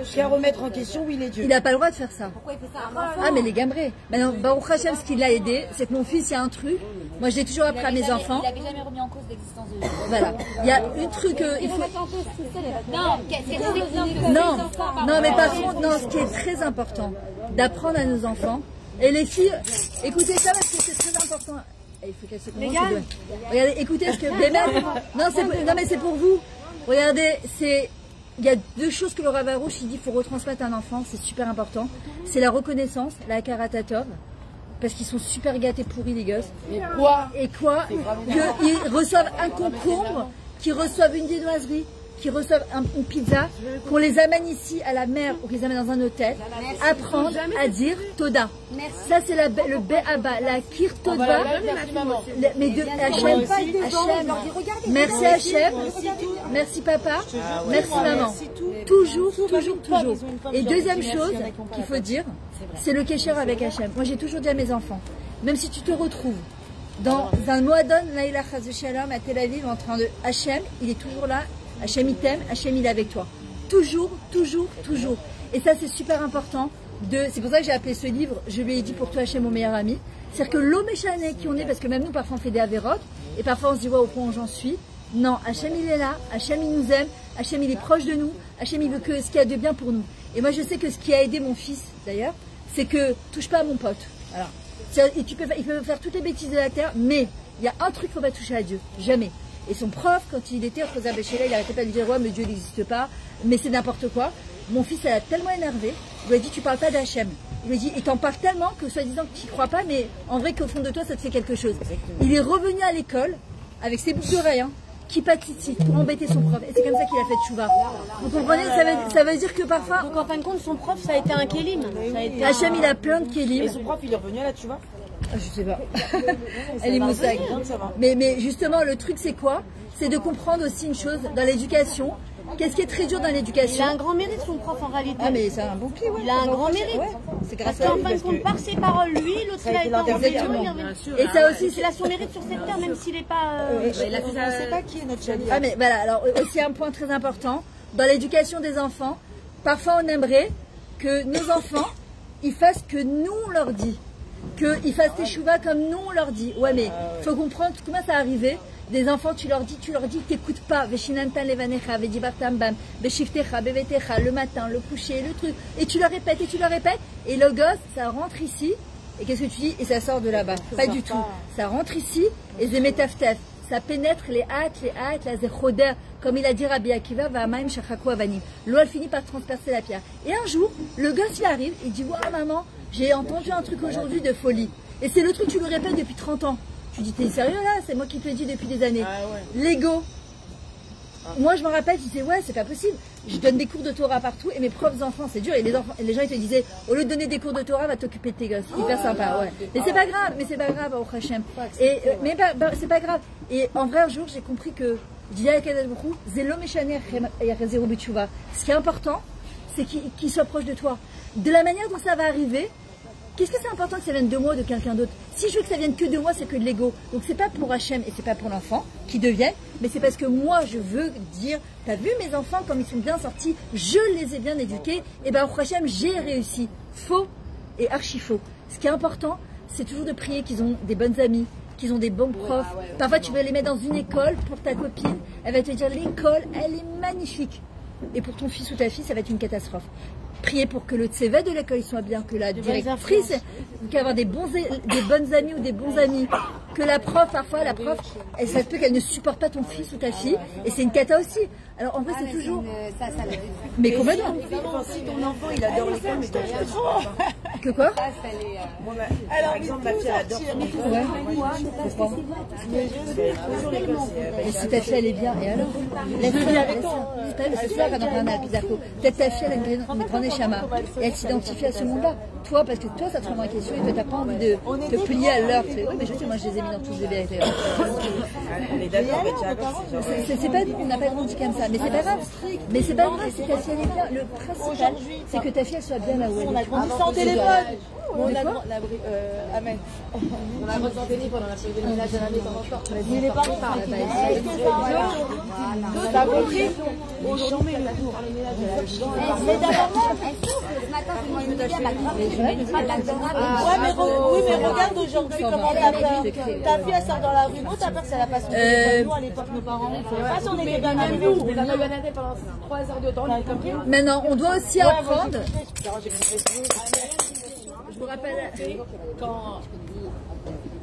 Jusqu'à remettre en question où il est Dieu. Il n'a pas le droit de faire ça. Pourquoi il fait ça à un enfant? Ah, mais les gambrés. Maintenant, Baruch Hashem, ce qui l'a aidé, c'est que mon fils, il y a un truc. Moi, je l'ai toujours appris à mes enfants. Il n'avait jamais remis en cause l'existence de Dieu. Voilà. Il y a un truc, il faut. Non, mais par contre, non, ce qui est très important, d'apprendre à nos enfants. Et les filles, écoutez ça parce que c'est très important. Et il faut qu'elles se concentrent. Regardez, écoutez ce que les mères. Non, mais c'est pour vous. Regardez, il y a deux choses que le Rav Arush il dit, faut retransmettre à un enfant, c'est super important. C'est la reconnaissance, la karatatov, parce qu'ils sont super gâtés pourris les gosses. Et quoi qu'ils reçoivent un concombre, qu'ils reçoivent une viennoiserie, qui reçoivent une pizza, qu'on les amène ici à la mer ou qu'ils les amènent dans un hôtel, apprendre à dire Toda. Ça c'est le Béaba, la Kir Toda. Mais de Hachem, merci Hachem, merci papa, merci maman. Toujours. Et deuxième chose qu'il faut dire, c'est le Kesher avec Hachem. Moi j'ai toujours dit à mes enfants, même si tu te retrouves dans un Moadon, Laïla Chaz Shalom à Tel Aviv, en train de Hachem, il est toujours là. Hachem il t'aime, Hachem il est avec toi. Toujours. Et ça c'est super important. C'est pour ça que j'ai appelé ce livre, je lui ai dit pour toi Hachem mon meilleur ami. C'est-à-dire que l'homme échané qui on est, parce que même nous parfois on fait des avérotes, et parfois on se dit ouais, au point où j'en suis. Non, Hachem il est là, Hachem il nous aime, Hachem il est proche de nous, Hachem il veut que ce qu'il y a de bien pour nous. Et moi je sais que ce qui a aidé mon fils d'ailleurs, c'est que touche pas à mon pote. Alors, il peut faire toutes les bêtises de la terre, mais il y a un truc qu'il ne faut pas toucher à Dieu, jamais. Et son prof, quand il était au Khosa Béchéla, il arrêtait pas de lui dire ouais, mais Dieu n'existe pas, mais c'est n'importe quoi. Mon fils, elle a tellement énervé, il lui a dit tu parles pas d'Hachem. Il lui a dit, et t'en parles tellement que soi-disant que tu n'y crois pas, mais en vrai qu'au fond de toi, ça te fait quelque chose. Il est revenu à l'école avec ses boucles d'oreilles, qui patiti pour embêter son prof. Et c'est comme ça qu'il a fait tchouva. Vous comprenez, ça veut dire que parfois. Donc en fin de compte, son prof, ça a été un kélim. Hachem, il a plein de kélim. Et son prof, il est revenu à la tchouva? Je sais pas. Elle est moussag. Mais justement, le truc, c'est quoi? C'est de comprendre aussi une chose dans l'éducation. qu'est-ce qui est très dur dans l'éducation? Il a un grand mérite, son prof, en réalité. Ah, mais c'est un bon pied, ouais. Il a un grand mérite. Ouais. C'est grâce Parce à qu'en lui. fin de compte, par ses paroles, lui, l'autre, il a été en Et ça aussi, il a son mérite sur cette terre, même s'il n'est pas. On ne sait pas qui est notre chali. Ah, mais voilà, alors aussi un point très important, dans l'éducation des enfants, parfois on aimerait que nos enfants, ils fassent ce que nous on leur dit. Qu'ils fassent tes chouvas comme nous on leur dit. Ouais, mais faut comprendre comment ça arrivé. Des enfants, tu leur dis, t'écoutes pas. Veshinantan levanecha, vedibartam bam, beshiftecha, bevetecha, le matin, le coucher, le truc. Et tu leur répètes, et le gosse, ça rentre ici. Et qu'est-ce que tu dis? Et ça sort de là-bas. Pas du tout. Ça rentre ici, et c'est métaftef. Ça pénètre les hâtes, la zechoder. Comme il a dit Rabbi Akiva, va'amaim shachaku avanim. L'eau, elle finit par transpercer la pierre. Et un jour, le gosse, il arrive, il dit, waouh, maman, j'ai entendu un truc aujourd'hui de folie. Et c'est le truc que tu lui répètes depuis 30 ans. Tu dis, t'es sérieux là? C'est moi qui te le dis depuis des années. L'ego. Moi, je me rappelle, je disais, ouais, c'est pas possible. Je donne des cours de Torah partout et mes propres enfants, c'est dur. Et les gens, ils te disaient, au lieu de donner des cours de Torah, va t'occuper de tes gosses. Hyper sympa, ouais. Mais c'est pas grave, au Hachem. Mais c'est pas grave. Et en vrai, un jour, j'ai compris que, ce qui est important, c'est qu'il soit proche de toi. De la manière dont ça va arriver, qu'est-ce que c'est important que ça vienne de moi ou de quelqu'un d'autre? Si je veux que ça vienne que de moi, c'est que de l'ego. Donc c'est pas pour Hachem et c'est pas pour l'enfant qui devienne, mais c'est parce que moi je veux dire, t'as vu mes enfants comme ils sont bien sortis, je les ai bien éduqués, et ben au Hachem j'ai réussi. Faux et archi faux. Ce qui est important, c'est toujours de prier qu'ils ont des bonnes amies, qu'ils ont des bons profs. Parfois tu vas les mettre dans une école pour ta copine, elle va te dire l'école, elle est magnifique. Et pour ton fils ou ta fille, ça va être une catastrophe. Priez pour que le tsevet de l'école soit bien, que la directrice, qu'avoir des bonnes amies ou des bons amis, que la prof, parfois, elle, ça se peut qu'elle ne supporte pas ton fils ou ta fille, et c'est une cata aussi. Alors en vrai, c'est toujours. Mais complètement. Si ton enfant il adore l'école, mais toi tu ne supportes pas. Que quoi? Par exemple, ma fille elle adore son école. Et si ta fille elle est bien, et alors? C'est ça quand on a un Pizarco. Peut-être ta fille elle a une grande échama, et elle s'identifie à ce monde-là. Toi, parce que toi ça te remet en question, et toi t'as pas envie de te plier à l'heure. Oui, mais je sais, moi je les ai mis dans tous les vérités. On est d'accord, mais c'est pas, on n'a pas grandi comme ça, mais c'est pas grave. Mais c'est pas grave, si ta fille elle est bien. Le principal, c'est que ta fille elle soit bien là où elle est. On a grandi sans téléphone. Amen. On a grandi sans téléphone, on a fait des ménages à la maison encore. Mais les parents parlent. T'as compris? Aujourd'hui, le tour. Mais d'abord, ce matin, je me dis, oui, mais regarde aujourd'hui comment ta fille elle sort dans la rue. Nous, ta peur, c'est la passe au téléphone. Nous, à l'époque, nos parents, on on était bien avec nous. On a banadé pendant 3 heures de temps, on est comme ça. Maintenant, on doit aussi apprendre. Je me rappelle quand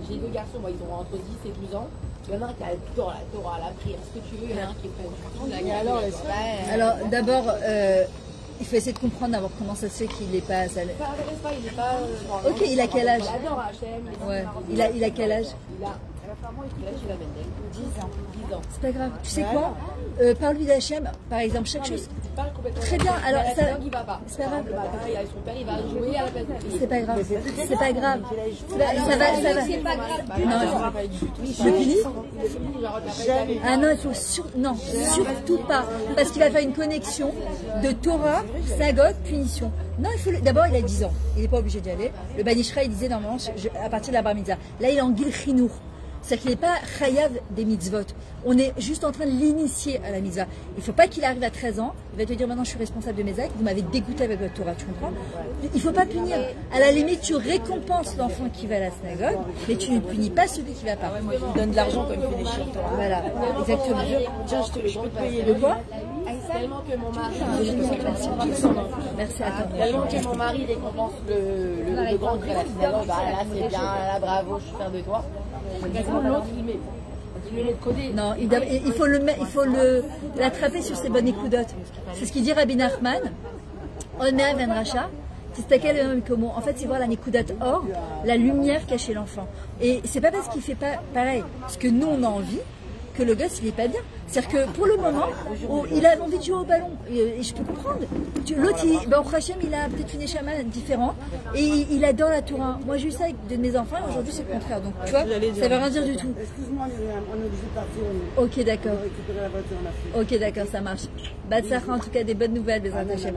j'ai 2 garçons, ils ont entre 10 et 12 ans. Il y en a un qui a adore la Torah, la prière, ce que tu veux, il y en a un qui est pas. Alors, d'abord, il faut essayer de comprendre d'abord comment ça se fait qu'il n'est pas. Ça... Il n'est pas. Ok, il a quel âge? Il adore Hachem. Ouais. Il a quel âge? Il a. Il a quel âge? 10 ans. 10 ans. C'est pas grave. Tu sais quoi? Parle-lui d'Hachem, par exemple, chaque chose. Très bien. Alors, ça. C'est pas grave. Son père, il va jouer à la place. C'est pas grave. C'est pas grave. Ça va. c'est pas grave. Non, je punis? Ah non, il faut non, surtout pas. Parce qu'il va faire une connexion de Torah, synagogue, punition. Non, il faut d'abord, il a 10 ans. Il n'est pas obligé d'y aller. Le Banishra, il disait normalement, à partir de la bar mitzvah. Là, il est en Gil Chinour. C'est-à-dire qu'il n'est pas chayav des mitzvot. On est juste en train de l'initier à la mitzvah. Il ne faut pas qu'il arrive à 13 ans, il va te dire maintenant je suis responsable de mes actes, vous m'avez dégoûté avec votre Torah, tu comprends? Il ne faut pas punir. À la limite, tu récompenses l'enfant qui va à la synagogue, mais tu ne punis pas celui qui ne va pas. moi, il me donne de l'argent quand il fait des chiens. Voilà, exactement. Tiens, je peux te payer De quoi? Tellement que mon mari. Merci à toi. Tellement que mon mari récompense le grand qui est la synagogue. Bah là, c'est bien, là, bravo, je suis fière de toi. L'autre, il met le codé. Non, il faut l'attraper sur ses bonnes écoudottes. C'est ce qu'il dit Rabbi Nachman. Onea ben Racha. En fait, c'est voir la nekudat or, la lumière cachée l'enfant. Et c'est pas parce qu'il fait pas pareil, ce que nous on a envie, que le gosse, il est pas bien. C'est-à-dire que pour le moment, il a envie de jouer au ballon. Et je peux comprendre. L'autre, au Hachem, il a peut-être une échama différente. Et il adore la Torah. Moi, j'ai eu ça avec de mes enfants et aujourd'hui, c'est le contraire. Donc, tu vois, ça veut rien dire du tout. Excuse-moi, on est obligé de partir. Ok, d'accord. Récupérer la voiture, on a fait. Ok, d'accord, ça marche. Batsara, en tout cas, des bonnes nouvelles, Bezrat Hachem.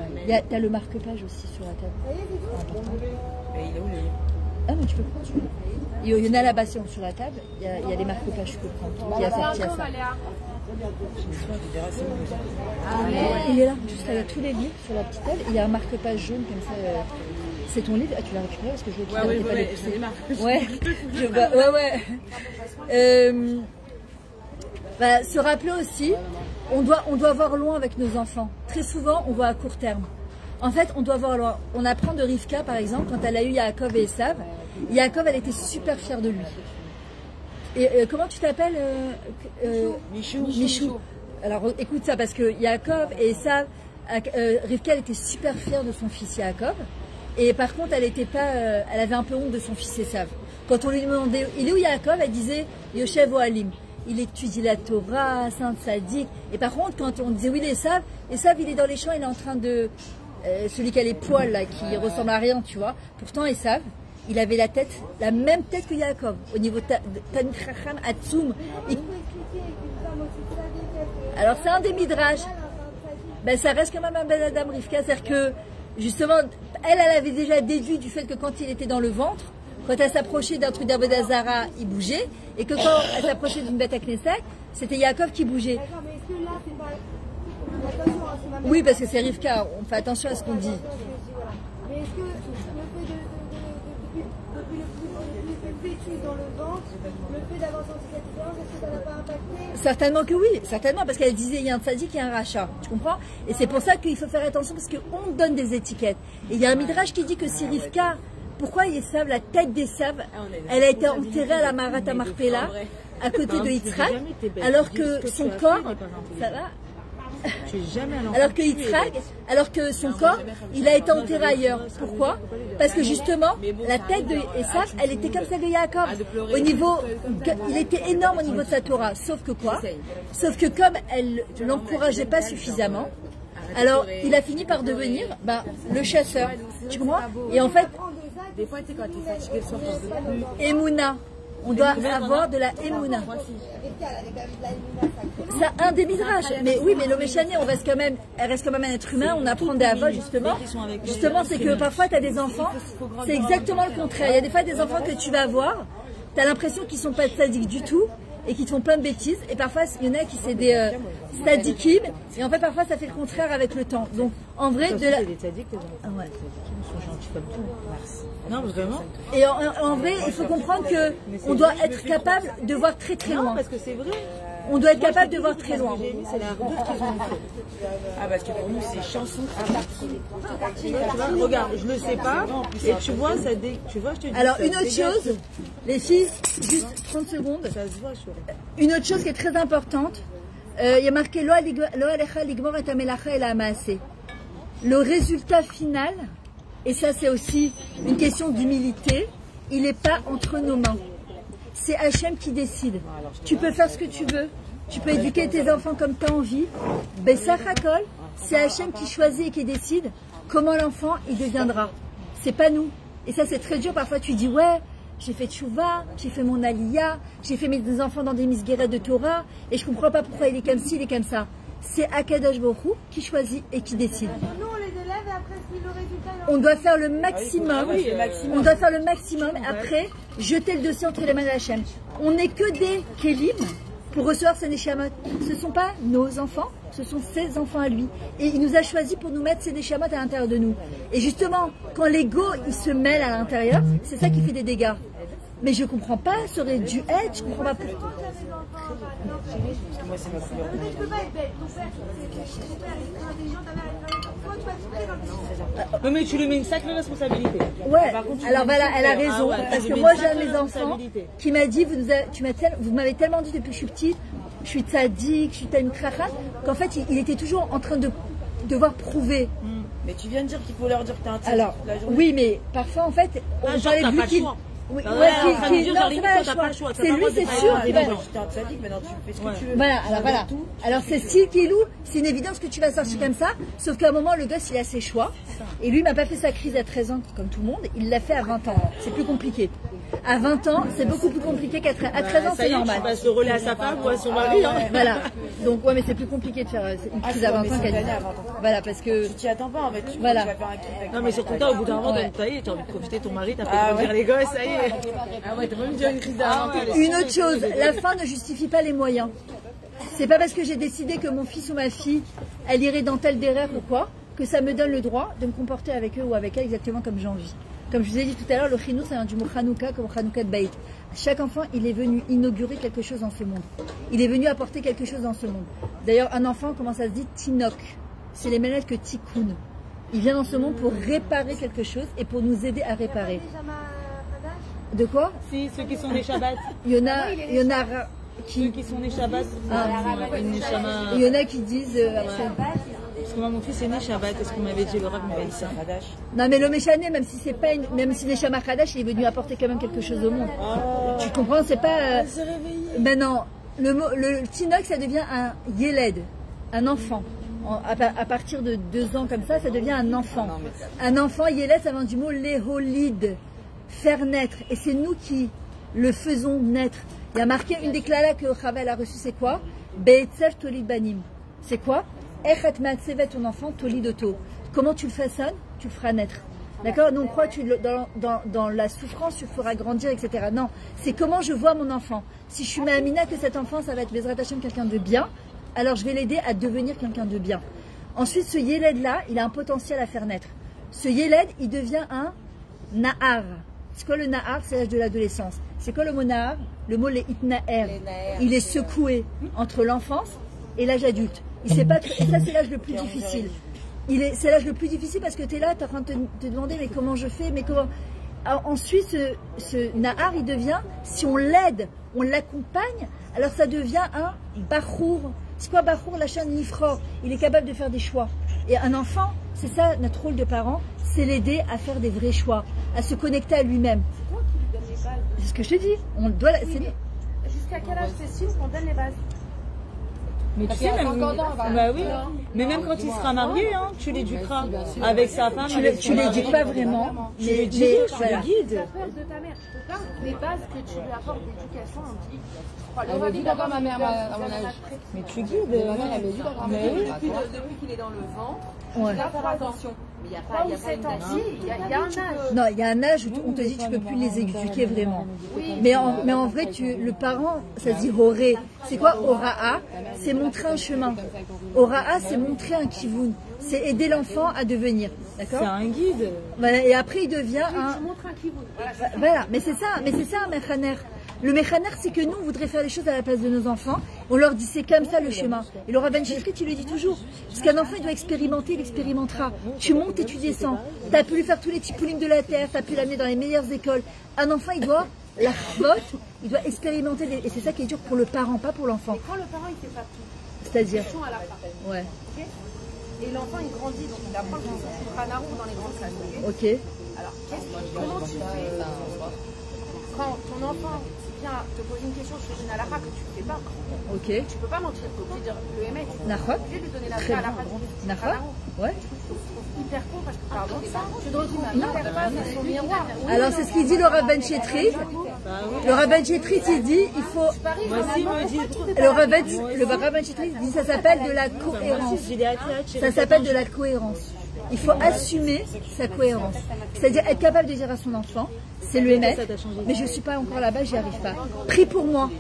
T'as le marque-page aussi sur la table. Mais il est où lui? Ah, mais tu peux prendre celui-là. Il y en a là-bas sur la table. Il y a les marque-pages, tu peux prendre. Qui a sorti à ça. Il est là, juste là, il y a tous les livres sur la petite table. Il y a un marque-page jaune comme ça. C'est ton livre? Ah, tu l'as récupéré parce que je l'ai Ouais, ouais, je l'ai marqué. Ouais, je vois. Ouais. Bah, se rappeler aussi, on doit voir loin avec nos enfants. Très souvent, on voit à court terme. En fait, on doit voir loin. On apprend de Rivka, par exemple, quand elle a eu Yaakov et Esav. Yaakov, elle était super fière de lui. Et comment tu t'appelles Michou. Alors, écoute ça, parce que Yaakov et Esav, Rivka, elle était super fière de son fils Yaakov. Et par contre, elle avait un peu honte de son fils Esav. Quand on lui demandait, il est où Yaakov? Elle disait, Yoshev Ohalim. Il étudie la Torah, Saint Sadiq. Et par contre, quand on disait, oui, Esav, il est dans les champs, il est en train de... celui qui a les poils, là, qui ressemble à rien, tu vois. Pourtant, Esav, il avait la même tête que Yaakov. Au niveau de Tanit Chacham, Atzoum. Alors, c'est un des midrash. Ben, ça reste quand même un bel Adam Rivka. C'est-à-dire que, justement, elle avait déjà déduit du fait que quand il était dans le ventre, quand elle s'approchait d'un truc d'Avodah Zara, il bougeait. Et que quand elle s'approchait d'une bête à Knesset, c'était Yaakov qui bougeait. Oui, parce que c'est Rivka. On fait attention à ce qu'on dit. Mais est-ce que le fait depuis dans le ventre, le fait d'avoir senti cette différence, est-ce que ça n'a pas impacté? Certainement que oui, certainement, parce qu'elle disait il y a un tzadik, il y a un rachat, tu comprends? Et c'est pour ça qu'il faut faire attention, parce qu'on donne des étiquettes. Et il y a un midrash qui dit que si Rivka, pourquoi Esav, la tête d'Esav, elle a été enterrée à la Marata Marpella, à côté de Yitzhak, alors que son corps, ça va? Alors que son corps, il a été enterré ailleurs. Pourquoi? Parce que justement, la tête de Esav, elle était comme celle de Yaakov. Au niveau, il était énorme au niveau de sa Torah. Sauf que quoi? Sauf que comme elle ne l'encourageait pas suffisamment, alors il a fini par devenir le chasseur. Tu comprends? Et en fait, des fois, tu sais, quand tu es fatigué le soir, Emouna. On doit avoir de la Emouna. C'est un des midrash. Mais oui, mais l'Omeshani, elle reste quand même un être humain. On apprend des avots, justement. Justement, c'est que parfois, tu as des enfants. C'est exactement le contraire. Il y a des fois des enfants que tu vas avoir. Tu as l'impression qu'ils ne sont pas sadiques du tout et qu'ils te font plein de bêtises. Et parfois, il y en a qui c'est des sadikim. Et en fait, parfois, ça fait le contraire avec le temps. Donc, en vrai, de la. Ah ouais. Non, vraiment. Et en vrai, il faut comprendre que on doit être capable de voir très très loin. Parce que c'est vrai. On doit être capable de voir très loin. Ah, parce que pour nous, c'est chansons. Regarde, je le sais pas. Et tu vois, ça tu vois, je te dis. Alors, une autre chose, les filles, juste 30 secondes. Une autre chose qui est très importante, il y a marqué Lo alecha ligmor et amelacha el ha'maaseh. Le résultat final, et ça c'est aussi une question d'humilité, il n'est pas entre nos mains. C'est Hachem qui décide. Tu peux faire ce que tu veux, tu peux éduquer tes enfants comme tu as envie. Bessach hakol, c'est Hachem qui choisit et qui décide comment l'enfant il deviendra. C'est pas nous. Et ça c'est très dur, parfois tu dis ouais, j'ai fait tchouva, j'ai fait mon aliyah, j'ai fait mes enfants dans des misguerettes de Torah, et je comprends pas pourquoi il est comme ci, il est comme ça. C'est Akadosh Baruch Hu qui choisit et qui décide. Nous, on les élève et après, si le résultat... On doit faire le maximum. On doit faire le maximum. Après, jeter le dossier entre les mains de Hachem. On n'est que des kélim pour recevoir ces neshamot. Ce ne sont pas nos enfants, ce sont ses enfants à lui. Et il nous a choisi pour nous mettre ces neshamot à l'intérieur de nous. Et justement, quand l'ego il se mêle à l'intérieur, c'est ça qui fait des dégâts. Mais je comprends pas, ça aurait dû être, je comprends pas pourquoi. Moi, c'est ma couleur. Tu peux pas être bête. Ton père, il est intelligent, ta mère est intelligente. Toi, tu vas te dans le... Non, mais tu lui mets une sacrée responsabilité. Ouais, alors voilà, elle a raison. Parce que moi, j'ai un de mes enfants qui m'a dit, vous m'avez tellement dit depuis que je suis petite, je suis tzaddik, je suis une krachat, qu'en fait, il était toujours en train de devoir prouver. Mais tu viens de dire qu'il faut leur dire que t'es un tzaddik. Alors, oui, mais parfois, en fait, on parlait de lui qui... Oui, Non, ouais, t'as qui pas le choix. c'est lui, c'est sûr qu'il va. T'as dit que maintenant tu fais ce que tu veux. Voilà, alors. Alors c'est style Kilou, c'est une évidence que tu vas sortir comme ça, sauf qu'à un moment le gosse il a ses choix, et lui il m'a pas fait sa crise à 13 ans comme tout le monde, il l'a fait à 20 ans, c'est plus compliqué. À 20 ans, c'est beaucoup plus compliqué qu'à 13 ans, c'est normal. Tu passes le relais à sa femme ou à son mari. Hein. Voilà, donc ouais mais c'est plus compliqué de faire une crise à 20 ans qu'à 10 ans. Voilà, parce que... Tu t'y attends pas en fait, tu Voilà. vas faire un kiff avec Non, mais surtout, au bout d'un moment, ça y est, t'as envie de profiter de ton mari, t'as fait grandir les gosses, ça y est. Ah ouais, t'as même déjà une crise d'avant. Une autre chose, la fin ne justifie pas les moyens. C'est pas parce que j'ai décidé que mon fils ou ma fille, elle irait dans tel derrière ou quoi, que ça me donne le droit de me comporter avec eux ou avec elle exactement comme j'ai envie. Comme je vous ai dit tout à l'heure, le chinour, ça vient du mot Hanouka, comme Hanouka de Baït. Chaque enfant, il est venu inaugurer quelque chose dans ce monde. Il est venu apporter quelque chose dans ce monde. D'ailleurs, un enfant, comment ça se dit? Tinok. C'est les mêmes lettres que Tikkun. Il vient dans ce monde pour réparer quelque chose et pour nous aider à réparer. De quoi? Si, ceux qui sont des Shabbats. Il y en a Ceux qui sont des Shabbats. il y en a qui disent après. Parce que moi, mon fils est né Shabbat, est-ce qu'on m'avait dit, le Rav m'avait dit ça. Non mais le Méchané, même si c'est pas même si Neshama Khadash, il est venu apporter quand même quelque chose au monde. Tu comprends, c'est pas maintenant le Tinok, ça devient un Yeled, un enfant. À partir de 2 ans comme ça devient un enfant. Un enfant Yeled, ça vient du mot Leholid, faire naître, et c'est nous qui le faisons naître. Il y a marqué une des clalas que Chavel a reçue, c'est quoi? Be'etzer Tolid Banim. C'est quoi? Echat Matsevet, ton enfant, Tolid Oto. Comment tu le façonnes? Tu le feras naître. D'accord? Donc, quoi, dans la souffrance, tu le feras grandir, etc. Non, c'est comment je vois mon enfant. Si je suis Ma'amina que cet enfant, ça va être Bezrat Hashem, quelqu'un de bien, alors je vais l'aider à devenir quelqu'un de bien. Ensuite, ce Yeled-là, il a un potentiel à faire naître. Ce Yeled, il devient un Nahar. C'est quoi le Nahar? C'est l'âge de l'adolescence. C'est quoi le mot Nahar? Le mot les Itnaer. Il est secoué entre l'enfance et l'âge adulte. Il sait pas, et ça, c'est l'âge le plus difficile. C'est l'âge le plus difficile parce que tu es là, tu es en train de te demander mais comment je fais, mais comment. Alors, ensuite, ce Nahar, il devient, si on l'aide, on l'accompagne, alors ça devient un Bachour. C'est quoi Bachour? La chaîne Nifror. Il est capable de faire des choix. Et un enfant, c'est ça notre rôle de parent, c'est l'aider à faire des vrais choix, à se connecter à lui-même. C'est toi qui lui donnes les bases. C'est ce que je te dis. On doit. Jusqu'à quel âge c'est qu'on donne les bases? Mais tu sais, même, bah oui, mais même quand il sera marié, hein, tu l'éduqueras avec sa femme. Tu l'éduques pas vraiment, tu le guides. Tu as peur de ta mère, tu peux pas. Les bases que tu lui apportes d'éducation, on dit. Elle m'a dit d'avoir ma mère à mon âge. Mais tu guides. Ma mère, elle m'a dit d'avoir ma mère. Depuis qu'il est dans le ventre, Ouais. tu dois faire attention. Mais il n'y a pas, il y a un âge. Non, il y a un âge où on te dit que tu peux plus les éduquer vraiment. Mais en vrai, le parent, ça se dit horé. C'est quoi Hora'a? C'est montrer un chemin. Hora'a, c'est montrer un kivoun. C'est aider l'enfant à devenir. D'accord? C'est un guide. Voilà, et après, il devient un. Tu montres un kivoun. Voilà, mais c'est ça un méchaner. Le méchaner, c'est que nous, on voudrait faire les choses à la place de nos enfants. On leur dit, c'est comme ça le chemin. Et le Rabban Shifri, tu le dis toujours. Parce qu'un enfant, il doit expérimenter, il expérimentera. Tu montes et tu descends. Tu as pu lui faire tous les tipoulim de la terre, tu as pu l'amener dans les meilleures écoles. Un enfant, il doit, la chvote, il doit expérimenter. Et c'est ça qui est dur pour le parent, pas pour l'enfant. Et quand le parent, il fait pas tout. C'est-à-dire À la fin. Ouais. Okay. Et l'enfant, il grandit, donc il apprend le Hanarou dans les grandes classes. Ok. Alors, comment tu fais quand ton enfant vient te poser une question sur une halakha que tu ne fais pas? Ok. Tu peux pas mentir, tu es obligé de dire le émet. Tu es Nahot. obligé de lui donner la Très vraie bien. halakha du Nahot. Ouais. Je trouve hyper con parce que pardon, tu te retrouves hyper face à son miroir. Alors, c'est ce qu'il dit le Rabban Chetri. Le Rabban Chetri, il dit, il faut. Le Rabban Chetri dit, ça s'appelle de la cohérence. Ça s'appelle de la cohérence. Il faut assumer sa cohérence. C'est-à-dire être capable de dire à son enfant, c'est le émettre, mais je ne suis pas encore là-bas, j'y arrive pas. Prie pour moi.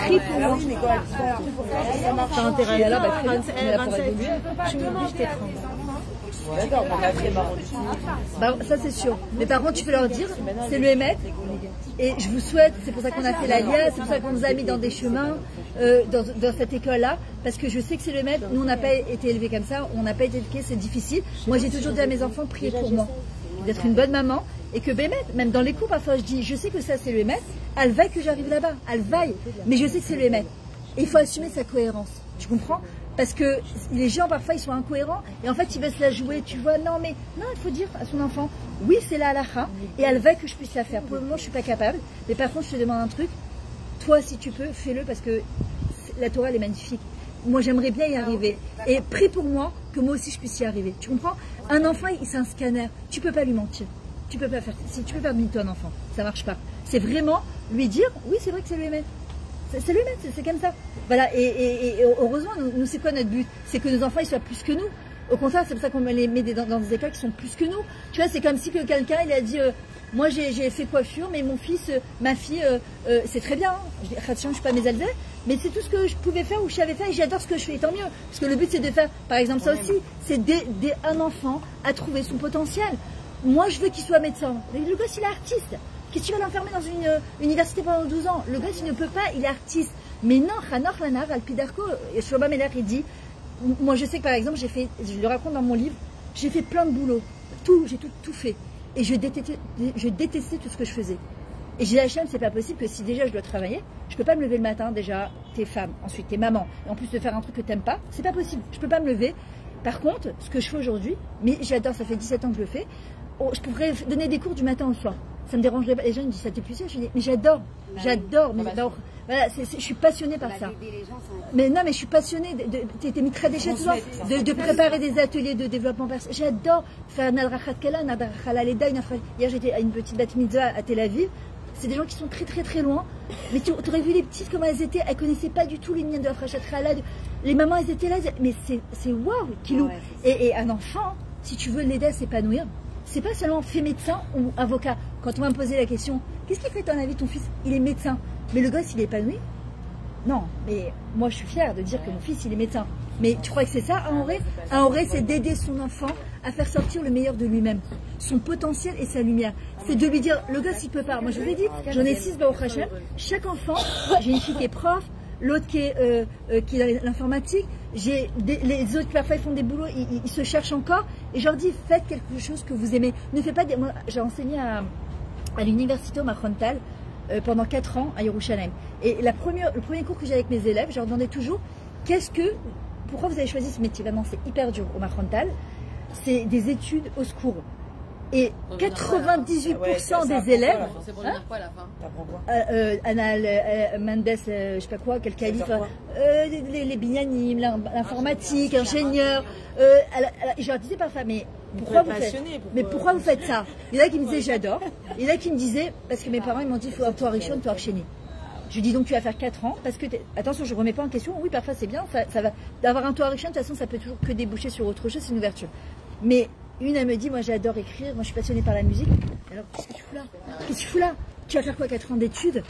Prie pour moi. T'as intérêt à là, Tu m'obliges tes D'accord, on a fait marron. Bah, ça c'est sûr. Mais par contre, tu peux leur dire, c'est le émettre. Et je vous souhaite, c'est pour ça qu'on a fait la LIA, c'est pour ça qu'on nous a mis dans des chemins, dans cette école-là, parce que je sais que c'est le maître. Nous, on n'a pas été élevés comme ça, on n'a pas été éduqués, c'est difficile. Moi, j'ai toujours dit à mes enfants, priez pour moi, d'être une bonne maman, et que Bémet, même dans les cours, parfois, je dis, je sais que ça, c'est le maître, elle vaille que j'arrive là-bas, elle vaille, mais je sais que c'est le maître. Et il faut assumer sa cohérence, tu comprends? Parce que les gens, parfois, ils sont incohérents, et en fait, ils veulent se la jouer, tu vois, non, il faut dire à son enfant, Oui, c'est la halakha, et elle veut que je puisse la faire. Pour le moment, je suis pas capable, mais par contre, je te demande un truc. Toi, si tu peux, fais-le parce que la Torah, elle est magnifique. Moi, j'aimerais bien y arriver. Et prie pour moi que moi aussi, je puisse y arriver. Tu comprends? Un enfant, c'est un scanner. Tu peux pas lui mentir. Tu peux pas faire. Si tu peux faire de toi un enfant, ça marche pas. C'est vraiment lui dire, oui, c'est vrai que c'est lui-même. C'est lui-même, c'est comme ça. Voilà. Et heureusement, nous, c'est quoi notre but? C'est que nos enfants, ils soient plus que nous. Au contraire, c'est pour ça qu'on les met dans des écoles qui sont plus que nous. Tu vois, c'est comme si que quelqu'un, il a dit, moi, j'ai fait coiffure, mais mon fils, ma fille, c'est très bien. Je dis, je suis pas mésalzée, mais c'est tout ce que je pouvais faire ou je savais faire et j'adore ce que je fais, tant mieux. Parce que le but, c'est de faire, par exemple, ça aussi, c'est d'aider un enfant à trouver son potentiel. Moi, je veux qu'il soit médecin. Mais le gosse, il est artiste. Qu'est-ce que tu vas l'enfermer dans une université pendant 12 ans? Le gosse, il ne peut pas, il est artiste. Mais non, Hanor Lanar, Alpidarko, et Shlomo Meler, il dit, moi, je sais que par exemple, je le raconte dans mon livre, j'ai fait plein de boulot. J'ai tout fait. Et je détestais tout ce que je faisais. Et j'ai la chaîne, c'est pas possible que si déjà je dois travailler, je peux pas me lever le matin, déjà, t'es femme, ensuite t'es maman, et en plus de faire un truc que t'aimes pas, c'est pas possible. Je peux pas me lever. Par contre, ce que je fais aujourd'hui, mais j'adore, ça fait 17 ans que je le fais, je pourrais donner des cours du matin au soir. Ça me dérangerait pas. Les gens me disent, ça t'épuise? Je dis, mais j'adore, mais voilà, je suis passionnée par ça. Mais non, mais je suis passionnée, t'es mis très déchet toi, de préparer des ateliers de développement personnel. J'adore faire Nadrachat Kala, Nadrachat Aleda. Hier, j'étais à une petite bat mitzvah à Tel Aviv. C'est des gens qui sont très très très loin. Mais tu aurais vu les petites comment elles étaient. Elles connaissaient pas du tout les miens de la Frachat Kala. Les mamans, elles étaient là. Mais c'est waouh, Kilou. Et un enfant, si tu veux l'aider à s'épanouir, c'est pas seulement fait médecin ou avocat. Quand on va me poser la question, qu'est-ce qui fait ton avis ton fils? Il est médecin. Mais le gosse, il est épanoui? Non, mais moi je suis fière de dire que mon fils, il est médecin. Mais tu crois que c'est ça, un oré, c'est d'aider son enfant à faire sortir le meilleur de lui-même, son potentiel et sa lumière. C'est de lui dire, le gosse, il peut pas. Moi, je vous ai dit, j'en ai 6 Baruch Hashem. Chaque enfant, j'ai une fille qui est prof, l'autre qui est dans l'informatique, j'ai les autres qui parfois ils font des boulots, ils se cherchent encore. Et je leur dis, faites quelque chose que vous aimez. Ne faites pas des... Moi, j'ai enseigné à l'université au Machrontal pendant 4 ans à Yerushalayim. Et le premier cours que j'ai avec mes élèves, je leur demandais toujours, pourquoi vous avez choisi ce métier? Vraiment, c'est hyper dur au Machrontal. C'est des études au secours. Et 98% des élèves, Anna Mendes, je sais pas quoi, quel calife, les binyanim, l'informatique, ingénieur, je leur disais parfois, mais pourquoi vous faites ça? Il y en a qui me disaient j'adore, il y en a qui me disaient, parce que mes parents ils m'ont dit il faut un toit riche, un toit chéni. Je lui dis donc tu vas faire 4 ans, parce que, attention je ne remets pas en question, oui parfois c'est bien, ça va, d'avoir un toit riche, de toute façon ça peut toujours que déboucher sur autre chose, c'est une ouverture. Mais une elle me dit moi j'adore écrire, moi je suis passionnée par la musique, alors qu'est-ce que tu fous là? Qu'est-ce que tu fous là? Tu vas faire quoi 4 ans d'études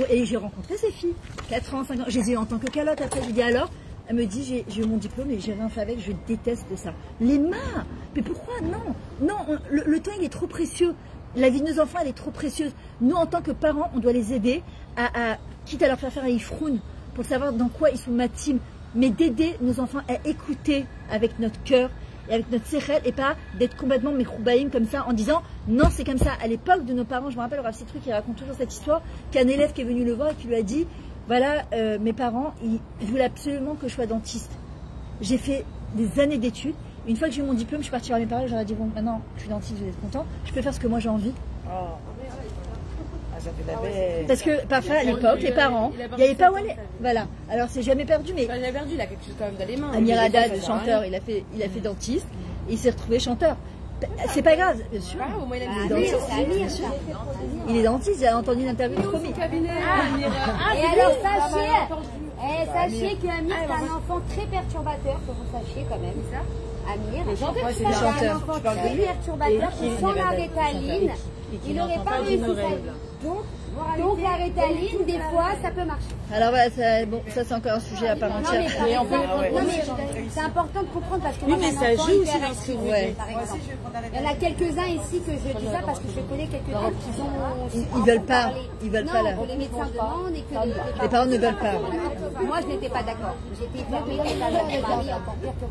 et j'ai rencontré ces filles, 4 ans, 5 ans, je les ai eues en tant que calotte après, je dis alors, elle me dit j'ai eu mon diplôme et j'ai rien fait avec, je déteste ça. Les mains, mais pourquoi? Non, le temps il est trop précieux, la vie de nos enfants elle est trop précieuse. Nous en tant que parents on doit les aider quitte à leur faire un ifroun pour savoir dans quoi ils sont matimes, mais d'aider nos enfants à écouter avec notre cœur et avec notre sechel et pas d'être complètement mechoubaïm comme ça en disant non c'est comme ça. À l'époque de nos parents, je me rappelle Rav Citru qui raconte toujours cette histoire qu'un élève qui est venu le voir et qui lui a dit voilà mes parents ils voulaient absolument que je sois dentiste. J'ai fait des années d'études, une fois que j'ai eu mon diplôme je suis partie voir mes parents et je leur ai dit bon maintenant je suis dentiste, vous êtes content, je peux faire ce que moi j'ai envie. Parce que parfois à l'époque, les parents, il n'y avait pas où aller. Voilà. Alors c'est jamais perdu, mais. Il a perdu, il a quelque chose quand même dans les mains. Amir Haddad, le chanteur, il a fait dentiste et il s'est retrouvé chanteur. C'est pas grave, bien sûr. Il est dentiste, j'ai entendu une interview de Promis. Et alors sachez qu'Amir c'est un enfant très perturbateur, que vous sachiez quand même. Amir, c'est un enfant très perturbateur qui sans la Rétaline, il n'aurait pas réussi sa vie. Donc la Rétaline, des fois, ça peut marcher. Alors voilà, ça c'est encore un sujet à part entière. C'est important de comprendre parce que oui, mais ça joue aussi dans ce que vous dites. Il y en a quelques-uns ici que je dis ça parce que je connais quelques-uns qui ont... Ils veulent pas. Ils veulent pas là. Non, les médecins demandent et que les parents ne veulent pas. Moi, je n'étais pas d'accord. J'étais fermée avec mon mari encore pire que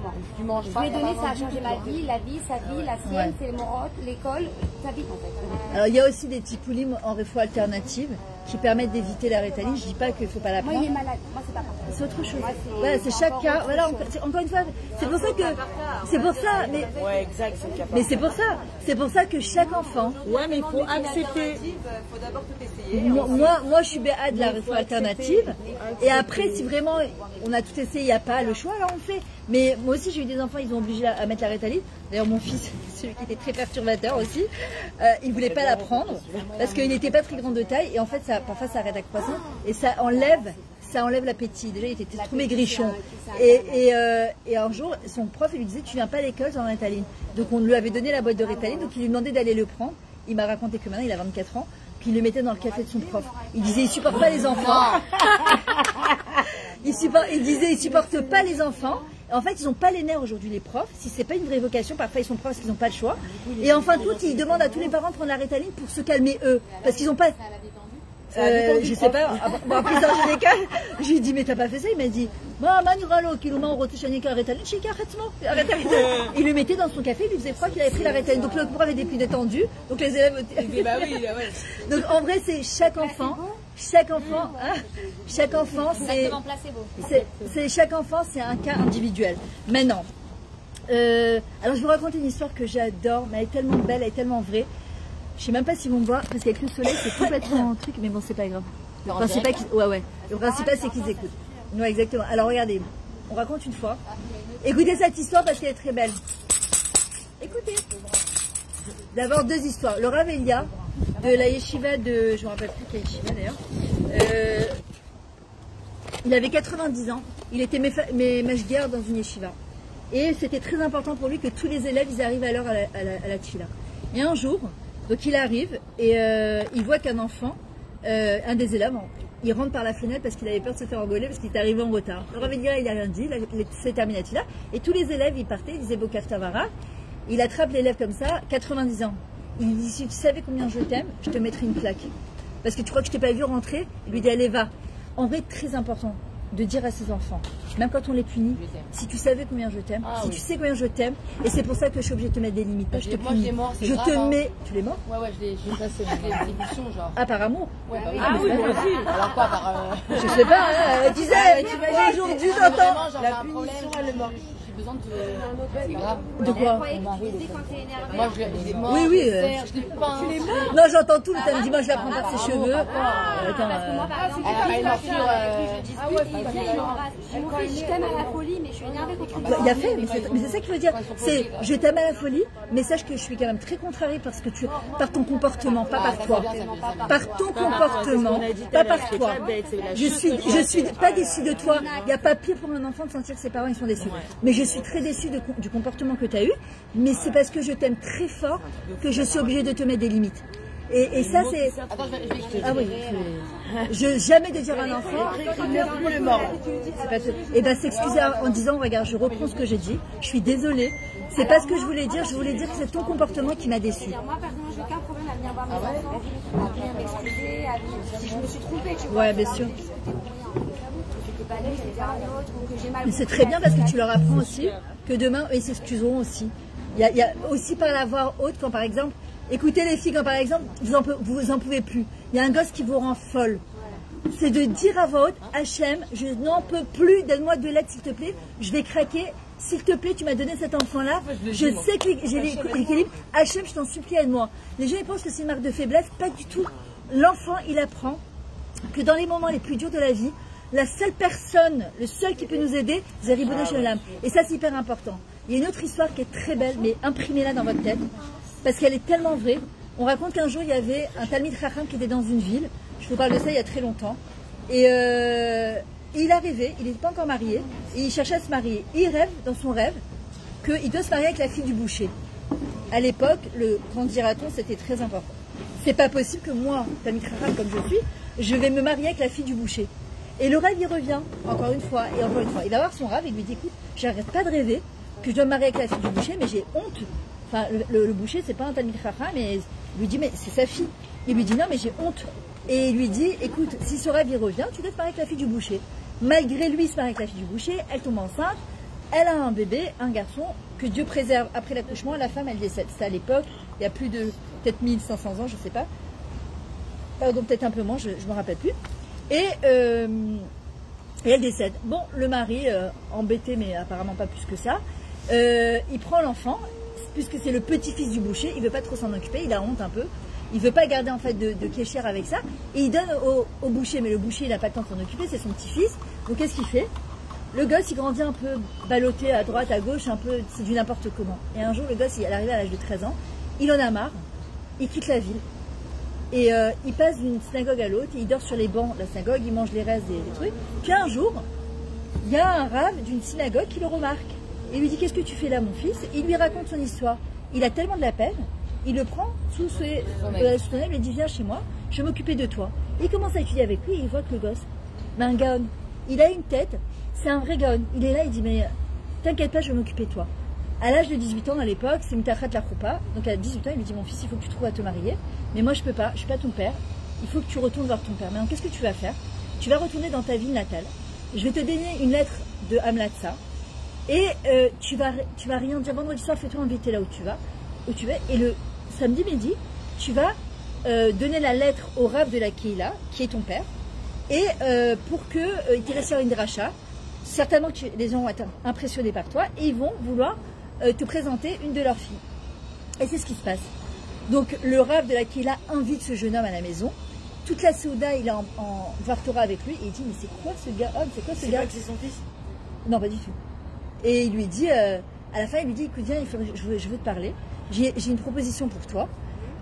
moi. Je lui ai donné, ça a changé ma vie, la vie, sa vie, la sienne, c'est le morot, l'école, sa vie en fait. Alors il y a aussi des tipoulim en réfo alternative qui permettent d'éviter la Rétaline. Je dis pas qu'il faut pas la prendre. Moi, il est malade. Moi, c'est pas grave. c'est autre chose. Voilà, c'est chaque cas. Voilà, encore une fois, c'est pour ça que, c'est pour ça, mais, ouais, exact, c'est le cas. mais c'est pour ça que chaque enfant. Ouais, mais il faut accepter. Faut d'abord tout essayer. Moi, je suis béat de la réforme alternative. Et après, si vraiment on a tout essayé, il n'y a pas le choix, alors on fait. Mais moi aussi, j'ai eu des enfants, ils ont obligé à mettre la Ritalin. D'ailleurs, mon fils, celui qui était très perturbateur aussi, il voulait pas la prendre parce qu'il n'était pas très grand de taille. Et en fait, parfois, ça arrête la croissance et ça enlève l'appétit. Déjà, il était trop maigrichon. Et un jour, son prof lui disait, tu viens pas à l'école sans Ritalin. Donc, on lui avait donné la boîte de Ritalin, donc il lui demandait d'aller le prendre. Il m'a raconté que maintenant, il a 24 ans, puis il le mettait dans le café de son prof. Il disait, il supporte pas les enfants. Il disait, il supporte pas les enfants. En fait, ils n'ont pas les nerfs aujourd'hui, les profs. Si c'est pas une vraie vocation, parfois ils sont profs parce qu'ils n'ont pas le choix. Et enfin, ils demandent à tous les parents de prendre la Ritalin pour se calmer eux. Parce qu'ils n'ont pas... je sais pas. Bon, après, dans tous les cas, j'ai dit, mais t'as pas fait ça? Il m'a dit, il le mettait dans son café, il lui faisait croire qu'il avait pris la Ritalin. Donc le prof était plus détendu. Donc les élèves. Bah oui, ouais. Donc en vrai, c'est chaque enfant, c'est chaque enfant, c'est un cas individuel. Maintenant, alors je vais vous raconter une histoire que j'adore, mais elle est tellement belle, elle est tellement vraie. Je sais même pas s'ils vont me voir parce qu'avec le soleil, c'est complètement un truc, mais bon, c'est pas grave. Le principal, le principal, c'est qu'ils écoutent. Ouais, exactement. Alors regardez, on raconte une fois. Écoutez cette histoire parce qu'elle est très belle. Écoutez. D'abord deux histoires. Le Rav Elia de la yeshiva de, je me rappelle plus quelle yeshiva d'ailleurs. Il avait 90 ans. Il était mashguer dans une yeshiva. Et c'était très important pour lui que tous les élèves ils arrivent à l'heure à la tfila. Et un jour, donc il arrive et il voit qu'un enfant, un des élèves, il rentre par la fenêtre parce qu'il avait peur de se faire engueuler parce qu'il est arrivé en retard. Le Rav Elia, il n'a rien dit, il s'est terminé la tfila. Et tous les élèves, ils partaient, ils disaient Boker Tavara. Il attrape l'élève comme ça, 90 ans. Il dit, si tu savais combien je t'aime, je te mettrais une claque. Parce que tu crois que je t'ai pas vu rentrer? Il lui dit, allez, va. En vrai, très important de dire à ses enfants, même quand on les punit, si tu savais combien je t'aime, tu sais combien je t'aime, et c'est pour ça que je suis obligée de te mettre des limites. Je te punis. Je te mets. Tu l'es mort? Ouais, je l'ai passé des émissions, genre. Ah, par amour? Ouais, bah oui. Ah oui, moi aussi. Alors quoi, par. Je sais pas, hein, elle disait, aujourd'hui, j'entends. La punition, elle est morte. J'ai besoin de. C'est grave. De quoi? Moi, je l'ai mort. Oui, oui. Je l'ai peint. Non, j'entends tout le temps. Dis-moi, je la prends par ses cheveux. Attends, elle a je t'aime à la folie, mais je suis énervée contre toi. Il a fait, mais c'est ça qu'il faut dire. C'est je t'aime à la folie, mais sache que je suis quand même très contrariée parce que par ton comportement, pas par toi. Par ton comportement, pas par toi. Je suis pas déçue de toi. Il n'y a pas pire pour un enfant de sentir que ses parents ils sont déçus. Mais je suis très déçue du comportement que tu as eu. Mais c'est parce que je t'aime très fort que je suis obligée de te mettre des limites. Et ça, c'est. Ah oui. Jamais de dire à un enfant. Et ben s'excuser en disant, regarde, je reprends ce que j'ai dit. Je suis désolée. C'est pas ce que je voulais dire. Je voulais dire que c'est ton comportement qui m'a déçue. Moi, personnellement, j'ai aucun problème à venir voir mes enfants, à venir m'excuser, si je me suis trompée, tu vois. Ouais, bien sûr. Pas lui, c'était un autre, ou que j'ai mal. Mais c'est très bien parce que tu leur apprends aussi que demain, eux, ils s'excuseront aussi. Il y a aussi par la voix haute quand par exemple, écoutez les filles, quand par exemple, vous en pouvez plus. Il y a un gosse qui vous rend folle. C'est de dire à voix haute, Hachem, je n'en peux plus, donne-moi de l'aide s'il te plaît, je vais craquer. S'il te plaît, tu m'as donné cet enfant-là, je sais que j'ai l'équilibre. Hachem, je t'en supplie, aide-moi. Les gens ils pensent que c'est une marque de faiblesse, pas du tout. L'enfant, il apprend que dans les moments les plus durs de la vie, la seule personne, le seul qui peut nous aider, c'est Ribono Shel Olam. Et ça, c'est hyper important. Il y a une autre histoire qui est très belle, mais imprimez-la dans votre tête, parce qu'elle est tellement vraie. On raconte qu'un jour, il y avait un Talmid Chacham qui était dans une ville. Je vous parle de ça il y a très longtemps. Et il arrivait, il n'était pas encore marié, et il cherchait à se marier. Et il rêve, dans son rêve, qu'il doit se marier avec la fille du boucher. À l'époque, le grand dira-t-on, c'était très important. C'est pas possible que moi, Talmid Chacham comme je suis, je vais me marier avec la fille du boucher. Et le rêve, il revient, encore une fois, et encore une fois. Il va voir son rêve et il lui dit, écoute, j'arrête pas de rêver que je dois me marier avec la fille du boucher, mais j'ai honte. Enfin, le boucher, c'est pas un Talmid Chacham, mais il lui dit, mais c'est sa fille. Il lui dit, non, mais j'ai honte. Et il lui dit, écoute, si ce rêve, il revient, tu dois te marier avec la fille du boucher. Malgré lui, il se marie avec la fille du boucher, elle tombe enceinte, elle a un bébé, un garçon, que Dieu préserve après l'accouchement, la femme, elle décède. C'était à l'époque, il y a plus de, peut-être 1500 ans, je sais pas. Pardon, peut-être un peu moins, je me rappelle plus. Et Et elle décède. Bon, le mari, embêté, mais apparemment pas plus que ça, il prend l'enfant, puisque c'est le petit-fils du boucher, il veut pas trop s'en occuper, il a honte un peu. Il veut pas garder en fait de kécher avec ça. Et il donne au boucher, mais le boucher, il n'a pas le temps de s'en occuper, c'est son petit-fils. Donc qu'est-ce qu'il fait? Le gosse, il grandit un peu ballotté à droite, à gauche, un peu, c'est du n'importe comment. Et un jour, le gosse, il est arrivé à l'âge de 13 ans, il en a marre, il quitte la ville. Et il passe d'une synagogue à l'autre, il dort sur les bancs de la synagogue, il mange les restes des trucs. Puis un jour, il y a un rave d'une synagogue qui le remarque. Et lui dit, qu'est-ce que tu fais là, mon fils? Il lui raconte son histoire. Il a tellement de la peine, il le prend sous son aile, il lui dit, viens chez moi, je vais m'occuper de toi. Et il commence à étudier avec lui, et il voit que le gosse, mais un gaon, il a une tête, c'est un vrai gaon. Il est là, il dit, mais t'inquiète pas, je vais m'occuper de toi. À l'âge de 18 ans, à l'époque, c'est Mitachat la Choupa. Donc à 18 ans, il lui dit, mon fils, il faut que tu trouves à te marier. Mais moi, je peux pas, je suis pas ton père. Il faut que tu retournes vers ton père. Mais qu'est-ce que tu vas faire? Tu vas retourner dans ta ville natale. Je vais te donner une lettre de Hamlatsa. Et tu vas rien dire. Vendredi soir, fais-toi inviter là où tu vas. Et le samedi midi, tu vas donner la lettre au Rav de la Keila, qui est ton père. Et pour qu'il te laisse faire une dracha. Certainement que les gens vont être impressionnés par toi. Et ils vont vouloir te présenter une de leurs filles. Et c'est ce qui se passe. Donc le Rav de la Keila invite ce jeune homme à la maison. Toute la Souda, il est en Vartora avec lui. Et il dit, mais c'est quoi ce gars homme? C'est quoi ce gars? C'est son fils? Non, pas du tout. Et il lui dit, à la fin, il lui dit, écoute, viens, je veux te parler. J'ai une proposition pour toi.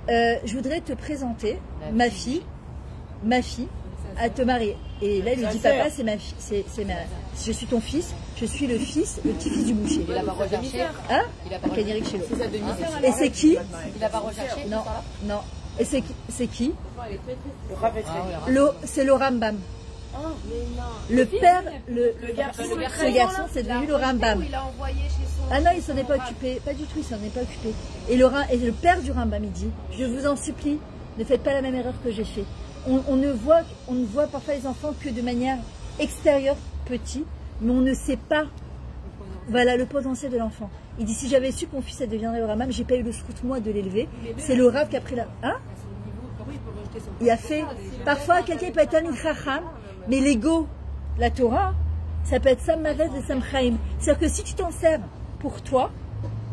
Je voudrais te présenter ma fille à te marier. Et là, il lui dit, papa, c'est ma fille, je suis ton fils, je suis le petit-fils du boucher. Il a pas recherché. Hein? Il a pas recherché. C'est sa demi-sœur. Et c'est qui? Il a pas recherché. Non, non. Et c'est qui? C'est le Rambam. Le père, ce garçon, c'est devenu le Rambam. Ah non, il s'en est pas occupé, pas du tout, il s'en est pas occupé. Et le père du Rambam, il dit, je vous en supplie, ne faites pas la même erreur que j'ai fait. On ne voit parfois les enfants que de manière extérieure, petit, mais on ne sait pas, voilà, le potentiel de l'enfant. Il dit, si j'avais su que mon fils deviendrait le Rambam, j'ai pas eu le scout moi de l'élever. C'est le Rav qui a pris la... Hein? Il a fait... Parfois, quelqu'un peut être un Chacham, mais l'ego, la Torah, ça peut être Sam Mavet et Sam Chaim. C'est-à-dire que si tu t'en sers pour toi,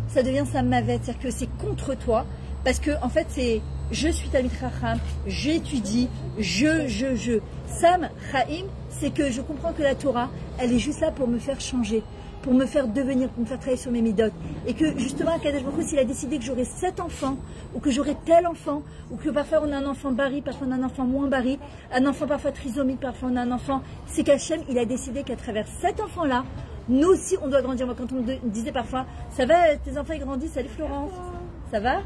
ça devient Sam Mavet. C'est-à-dire que c'est contre toi, parce que en fait, c'est je suis Talmid Chacham, j'étudie, je. Sam Chaim, c'est que je comprends que la Torah, elle est juste là pour me faire changer, pour me faire devenir, pour me faire travailler sur mes midotes. Et que justement, Kadosh Baruch Hu, s'il a décidé que j'aurais 7 enfants, ou que j'aurais tel enfant, ou que parfois on a un enfant bari, parfois on a un enfant moins bari, un enfant parfois trisomique, parfois on a un enfant, c'est qu'Hachem, il a décidé qu'à travers cet enfant-là, nous aussi on doit grandir. Moi, quand on me disait parfois, ça va, tes enfants ils grandissent, salut Florence, ça va?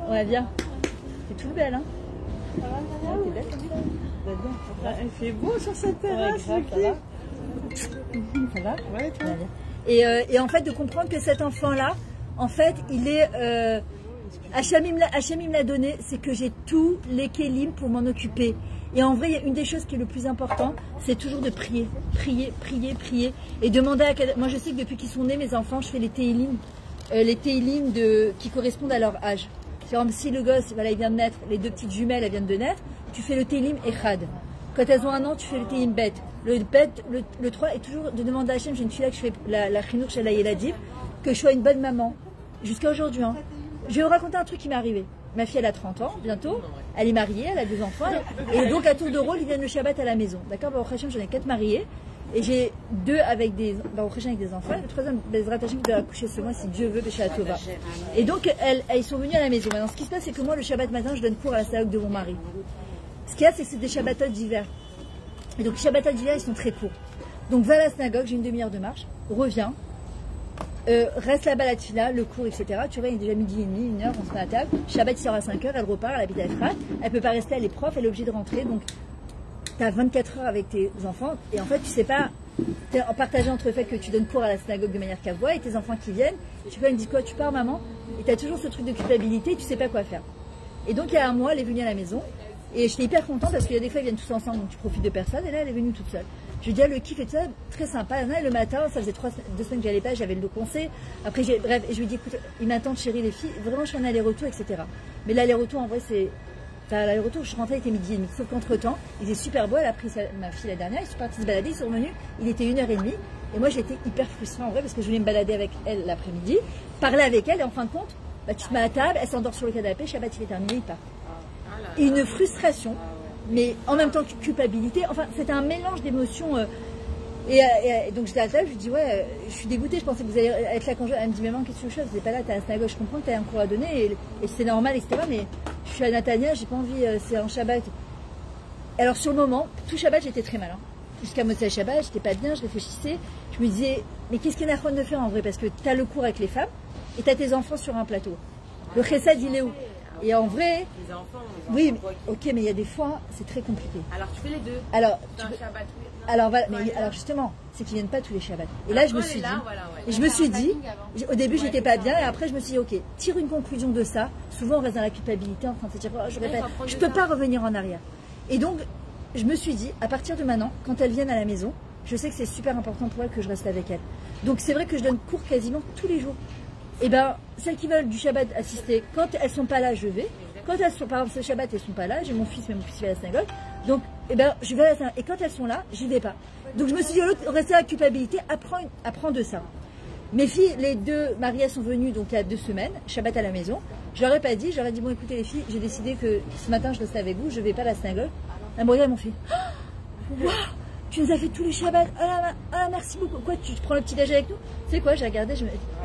Ouais, bien. T'es toute belle, hein? Ça va, t'es belle comme ça? Il fait beau sur cette terrasse. Ça va? Ouais, toi. Et en fait, de comprendre que cet enfant-là, en fait, il est... Hachem me l'a donné, c'est que j'ai tous les kélim pour m'en occuper. Et en vrai, une des choses qui est le plus important, c'est toujours de prier. Prier. Et demander à... Moi, je sais que depuis qu'ils sont nés, mes enfants, je fais les télim qui correspondent à leur âge. Par exemple, si le gosse, voilà, il vient de naître, les 2 petites jumelles, elles viennent de naître, tu fais le télim Echad. Quand elles ont 1 an, tu fais le télim Bet. Le 3 est toujours de demander à Hachem, j'ai une fille là que je fais la chinour chez la Yeladib, que je sois une bonne maman. Jusqu'à aujourd'hui. Hein. Je vais vous raconter un truc qui m'est arrivé. Ma fille, elle a 30 ans, bientôt. Elle est mariée, elle a 2 enfants. Et donc, à tour de rôle, ils viennent le Shabbat à la maison. D'accord? Baruch Hashem, j'en ai 4 mariés. Et j'ai 2 avec des enfants. Le 3e, Bezrat Hashem, qui doit accoucher ce mois, si Dieu veut, Bécha Tova. Et donc, ils sont venus à la maison. Maintenant, ce qui se passe, c'est que moi, le Shabbat matin, je donne cours à la synagogue de mon mari. Ce qu'il y a, c'est que c'est des Shabbatot d'hiver. Et donc, les Shabbatot d'hiver, ils sont très courts. Donc, va à la synagogue, j'ai une demi-heure de marche, reviens, reste là-bas la tefila, le cours, etc. Tu vois, il est déjà 12h30, 1h, on se met à table. Shabbat, il sort à 5h, elle repart, elle habite à Efrat. Elle peut pas rester, elle est prof, elle est obligée de rentrer. Donc, tu as 24 heures avec tes enfants. Et en fait, tu sais pas, tu es partagé entre le fait que tu donnes cours à la synagogue de manière cavoie et tes enfants qui viennent. Tu vois, elle me dit quoi, tu pars, maman? Et tu as toujours ce truc de culpabilité, tu sais pas quoi faire. Et donc, il y a un mois, elle est venue à la maison. Et j'étais hyper contente parce qu'il y a des fois, ils viennent tous ensemble, donc tu profites de personne. Et là, elle est venue toute seule. Je lui dis, le kiff et tout ça, très sympa. Là, le matin, ça faisait 2 semaines que j'allais pas, j'avais le dos coincé. Après, bref, et je lui dis, écoute, ils m'attendent, chérie, les filles. Vraiment, je fais un aller-retour, etc. Mais l'aller-retour, en vrai, à l'aller-retour, je rentrais, il était midi et demi. Sauf qu'entre-temps, il était super beau, elle a pris ma fille la dernière, ils sont partis se balader, ils sont revenus, il était 1h30. Et moi, j'étais hyper frustrée en vrai, parce que je voulais me balader avec elle l'après-midi, parler avec elle, et en fin de compte, bah, tu te mets à table, elle s'endort sur le canapé, Shabbat il est terminé, il part. Et une frustration, mais en même temps culpabilité, enfin, c'était un mélange d'émotions. Et donc j'étais à la table, je lui dis ouais, je suis dégoûtée, je pensais que vous allez être là quand je... Elle me dit maman, qu'est-ce que tu veux, je dis pas là, t'es à la synagogue, je comprends que t'as un cours à donner et c'est normal, etc. Mais je suis à Natania, j'ai pas envie, c'est un Shabbat. Alors sur le moment, tout Shabbat j'étais très mal. Hein. Jusqu'à Motzei Shabbat, j'étais pas bien, je réfléchissais, je me disais, mais qu'est-ce qu'il y a de faire en vrai, parce que t'as le cours avec les femmes et t'as tes enfants sur un plateau. Le chesed il est où? Et en vrai, les enfants oui, mais, ok, mais il y a des fois, c'est très compliqué. Alors tu fais les deux. Alors, Shabbat, alors, voilà, mais alors justement, c'est qu'ils viennent pas tous les Shabbats. Et là, je me suis dit, et je me suis dit, au début, j'étais pas bien, et après, je me suis dit, ok, tire une conclusion de ça. Souvent, on reste dans la culpabilité, en train de se dire, oh, je peux pas revenir en arrière. Et donc, je me suis dit, à partir de maintenant, quand elles viennent à la maison, je sais que c'est super important pour elles que je reste avec elles. Donc, c'est vrai que je donne cours quasiment tous les jours. Et ben, celles qui veulent du Shabbat assister, quand elles sont pas là, je vais. Quand elles sont, par exemple, ce Shabbat, elles sont pas là, j'ai mon fils, mais mon fils va à la synagogue. Donc, eh ben, je vais à la synagogue. Et quand elles sont là, j'y vais pas. Donc, je me suis dit, au lieu de rester à la culpabilité, apprends de ça. Mes filles, les deux, Maria, sont venues donc il y a 2 semaines, Shabbat à la maison. Je leur ai pas dit, j'aurais dit, bon, écoutez les filles, j'ai décidé que ce matin, je reste avec vous, je vais pas à la synagogue. Elles me regardent, elles m'ont fait, oh, wow, tu nous as fait tous les Shabbats, merci beaucoup. Quoi, tu prends le petit déjeuner avec nous? Tu sais quoi, j'ai regardé,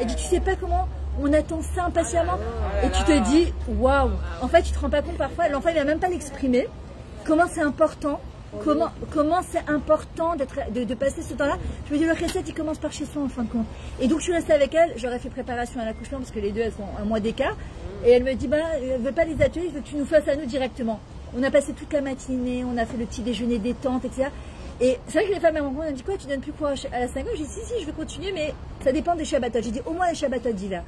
elle dit, tu sais pas comment on attend ça impatiemment. Et tu te dis, waouh, en fait, tu te rends pas compte parfois, l'enfant il va même pas l'exprimer, comment c'est important, comment c'est important de passer ce temps-là. Je me dis, le recette, il commence par chez soi en fin de compte. Et donc, je suis restée avec elle, j'aurais fait préparation à l'accouchement parce que les deux, elles sont un mois d'écart. Et elle me dit, bah, elle veut pas les ateliers, je veux que tu nous fasses à nous directement. On a passé toute la matinée, on a fait le petit déjeuner détente, etc. Et c'est vrai que les femmes, elles m'ont dit quoi, tu donnes plus quoi à la synagogue? J'ai dit si, je vais continuer, mais ça dépend des Shabbatot. J'ai dit au moins les Shabbatot d'hiver.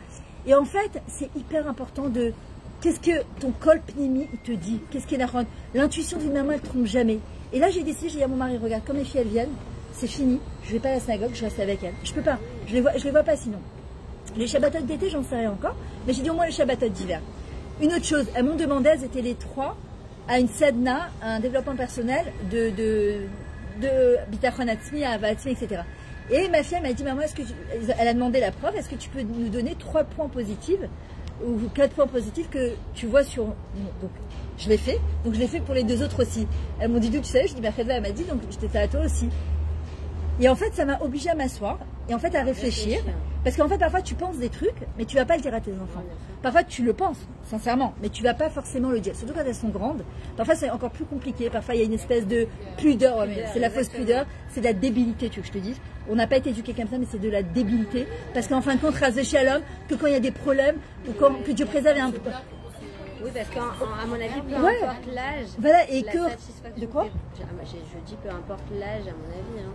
Et en fait, c'est hyper important de qu'est-ce que ton kol pnimi il te dit, qu'est-ce qui est la l'intuition d'une maman, elle ne trompe jamais. Et là, j'ai décidé, j'ai dit à mon mari, regarde, comme les filles elles viennent, c'est fini, je vais pas à la synagogue, je reste avec elles. Je peux pas, je les vois pas sinon. Les Shabbatot d'été, j'en sais rien encore, mais j'ai dit au moins les Shabbatot d'hiver. Une autre chose, elles m'ont demandé, elles étaient les 3 à une sedna, un développement personnel de bitachon atzmi, ava atzmi, etc. Et ma fille m'a dit, maman, elle a demandé la prof, est-ce que tu peux nous donner 3 points positifs ou 4 points positifs que tu vois sur... Donc, je l'ai fait. Donc, je l'ai fait pour les 2 autres aussi. Elles m'ont dit, d'où tu sais? Je dis, elle m'a dit, donc j'étais à toi aussi. Et en fait, ça m'a obligée à m'asseoir et en fait à réfléchir. Parce qu'en fait, parfois, tu penses des trucs, mais tu vas pas le dire à tes enfants. Parfois, tu le penses, sincèrement, mais tu vas pas forcément le dire. Surtout quand elles sont grandes. Parfois, c'est encore plus compliqué. Parfois, il y a une espèce de pudeur. Ouais, mais c'est la fausse pudeur. C'est de la débilité, tu veux que je te dise. On n'a pas été éduqué comme ça, mais c'est de la débilité. Parce qu'en fin de compte, rase shalom, que quand il y a des problèmes, ou que Dieu préserve un peu. Oui, parce qu'à mon avis, peu importe l'âge. Voilà, et que. De quoi? Je dis peu importe l'âge, à mon avis. Hein.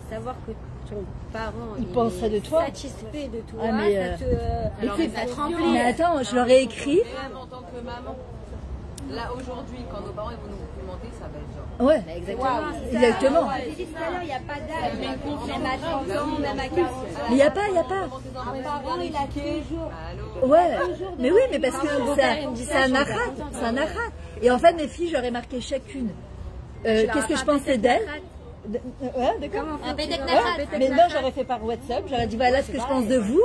Savoir que ton parent il penserait de toi, satisfait de toi, ça te remplit. Mais attends, je leur ai écrit. Même en tant que maman, là aujourd'hui, quand nos parents ils vont nous complimenter, ça va être genre. Ouais, bah, exactement. Wow, exactement. J'ai dit tout à l'heure, il n'y a pas d'âge. Même à 30 ans, même à 40 ans. Mais il n'y a pas. Un parent, il a toujours. Ouais, mais oui, mais parce que c'est un achat. C'est un achat. Et en fait, mes filles, j'aurais marqué chacune. Qu'est-ce que je pensais d'elles? Ouais, d'accord. Mais non, j'aurais fait par WhatsApp. J'aurais dit voilà ce que je pense de vous.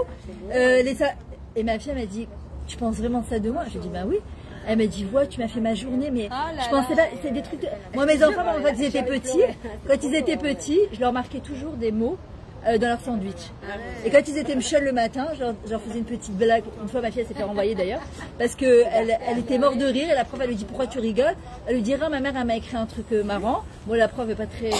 Et ma fille m'a dit, tu penses vraiment ça de moi? J'ai dit bah oui. Elle m'a dit ouais, tu m'as fait ma journée, mais je pensais pas. C'est des trucs. Moi, mes enfants, quand ils étaient petits, je leur marquais toujours des mots dans leur sandwich. Et quand ils étaient mchol le matin, je leur faisais une petite blague. Une fois, ma fille s'est fait renvoyer d'ailleurs, parce que elle était morte de rire. Et la prof, elle lui dit pourquoi tu rigoles? Elle lui dit ma mère, elle m'a écrit un truc marrant. Bon, la prof est pas très